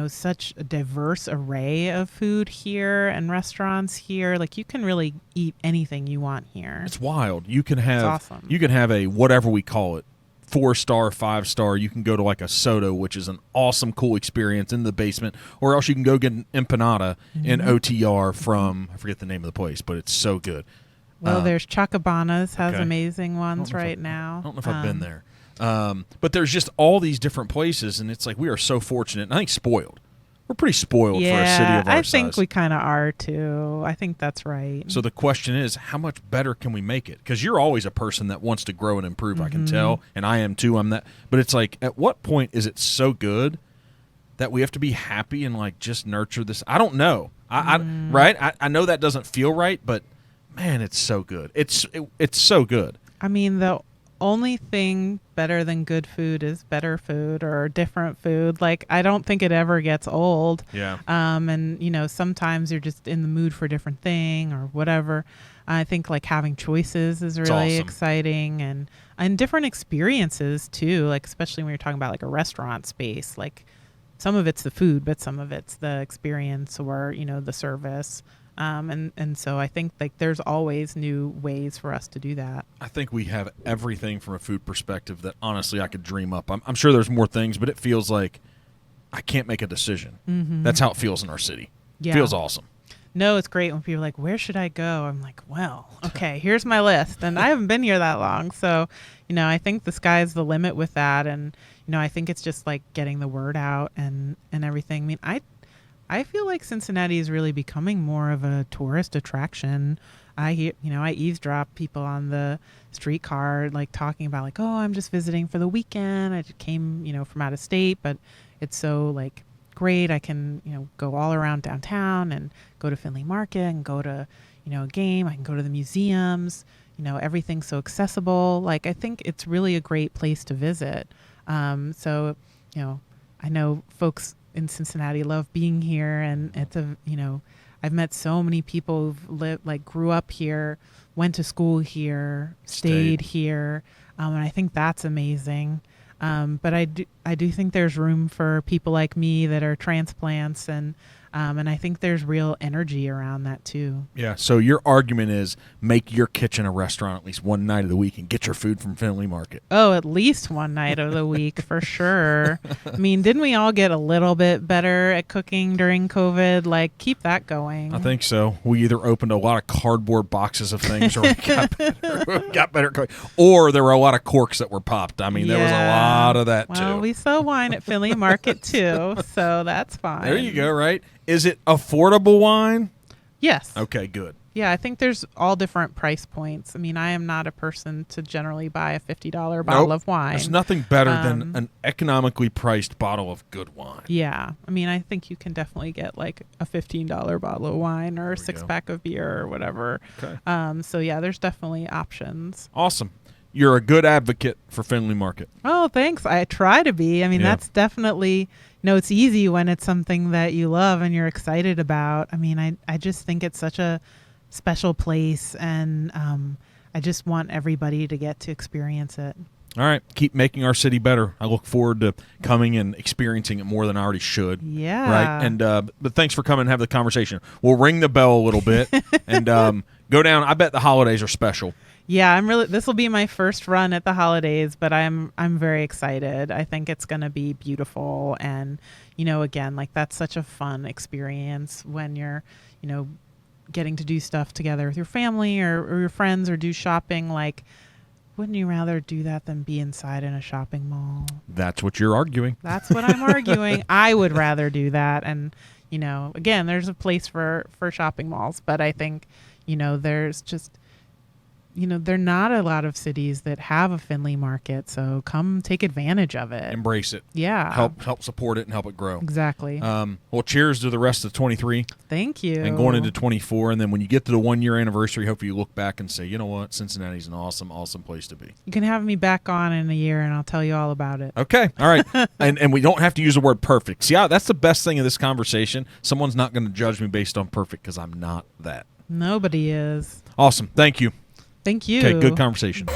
such a diverse array of food here and restaurants here. Like you can really eat anything you want here. It's wild. You can have awesome. You can have a whatever we call it, 4-star, 5-star. You can go to like a Soto, which is an awesome, cool experience in the basement, or else you can go get an empanada in OTR from, I forget the name of the place, but it's so good. Well, there's Chacabana's has okay. amazing ones right I now. don't know if I've been there. But there's just all these different places, and it's like we are so fortunate, and I think spoiled. We're pretty spoiled for a city of our I size. think we kind of are too. I think that's right. So the question is, how much better can we make it? Because you're always a person that wants to grow and improve. I can tell, and I am too. I'm that. But it's like, at what point is it so good that we have to be happy and like just nurture this? I don't know. I know that doesn't feel right, but man, it's so good. It's so good. I mean, the only thing better than good food is better food or different food. Like, I don't think it ever gets old. Yeah. And, sometimes you're just in the mood for a different thing or whatever. I think like having choices is really awesome. exciting and different experiences too. Like, especially when you're talking about like a restaurant space, like some of it's the food, but some of it's the experience or, the service. And so I think like there's always new ways for us to do that. I think we have everything from a food perspective that honestly I could dream up. I'm sure there's more things, but it feels like I can't make a decision. Mm-hmm. That's how it feels in our city. Yeah. It feels awesome. No, it's great when people are like, where should I go? I'm like, well, okay, here's my list. And I haven't been here that long. So, I think the sky's the limit with that. And, I think it's just like getting the word out and everything. I mean, I feel like Cincinnati is really becoming more of a tourist attraction. I hear, I eavesdrop people on the streetcar, like talking about like, oh, I'm just visiting for the weekend. I just came, from out of state, but it's so like great. I can, go all around downtown and go to Findlay Market and go to, a game. I can go to the museums, everything's so accessible. Like, I think it's really a great place to visit. So, I know folks in Cincinnati love being here, and it's I've met so many people who've grew up here, went to school here, stayed here, and I think that's amazing. But I do think there's room for people like me that are transplants, and I think there's real energy around that too. Yeah. So your argument is make your kitchen a restaurant at least one night of the week and get your food from Findlay Market. Oh, at least one night of the week for sure. I mean, didn't we all get a little bit better at cooking during COVID? Like, keep that going. I think so. We either opened a lot of cardboard boxes of things, or we got better cooking, or there were a lot of corks that were popped. I mean, there was a lot of that too. Well, we sell wine at Findlay Market too, so that's fine. There you go. Right. Is it affordable wine? Yes. Okay, good. Yeah, I think there's all different price points. I mean, I am not a person to generally buy a $50 bottle of wine. There's nothing better than an economically priced bottle of good wine. Yeah. I mean, I think you can definitely get like a $15 bottle of wine or a 6-pack of beer or whatever. Okay. So, yeah, there's definitely options. Awesome. You're a good advocate for Findlay Market. Oh, thanks. I try to be. I mean, that's definitely... it's easy when it's something that you love and you're excited about. I mean, I just think it's such a special place, and I just want everybody to get to experience it. All right. Keep making our city better. I look forward to coming and experiencing it more than I already should. Yeah. Right. And but thanks for coming and have the conversation. We'll ring the bell a little bit and Go down. I bet the holidays are special. Yeah, this will be my first run at the holidays, but I'm very excited. I think it's going to be beautiful, and again, like, that's such a fun experience when you're, getting to do stuff together with your family or your friends, or do shopping. Like, wouldn't you rather do that than be inside in a shopping mall? That's what you're arguing. That's what I'm arguing. I would rather do that. And, again, there's a place for shopping malls, but I think, there's just, there are not a lot of cities that have a Findlay Market, so come take advantage of it. Embrace it. Yeah. Help support it and help it grow. Exactly. Well, cheers to the rest of 23. Thank you. And going into 24, and then when you get to the 1 year anniversary, hopefully you look back and say, you know what, Cincinnati's an awesome, awesome place to be. You can have me back on in a year, and I'll tell you all about it. Okay. All right. and we don't have to use the word perfect. See, that's the best thing of this conversation. Someone's not going to judge me based on perfect, because I'm not that. Nobody is. Awesome. Thank you. Thank you. Okay, good conversation.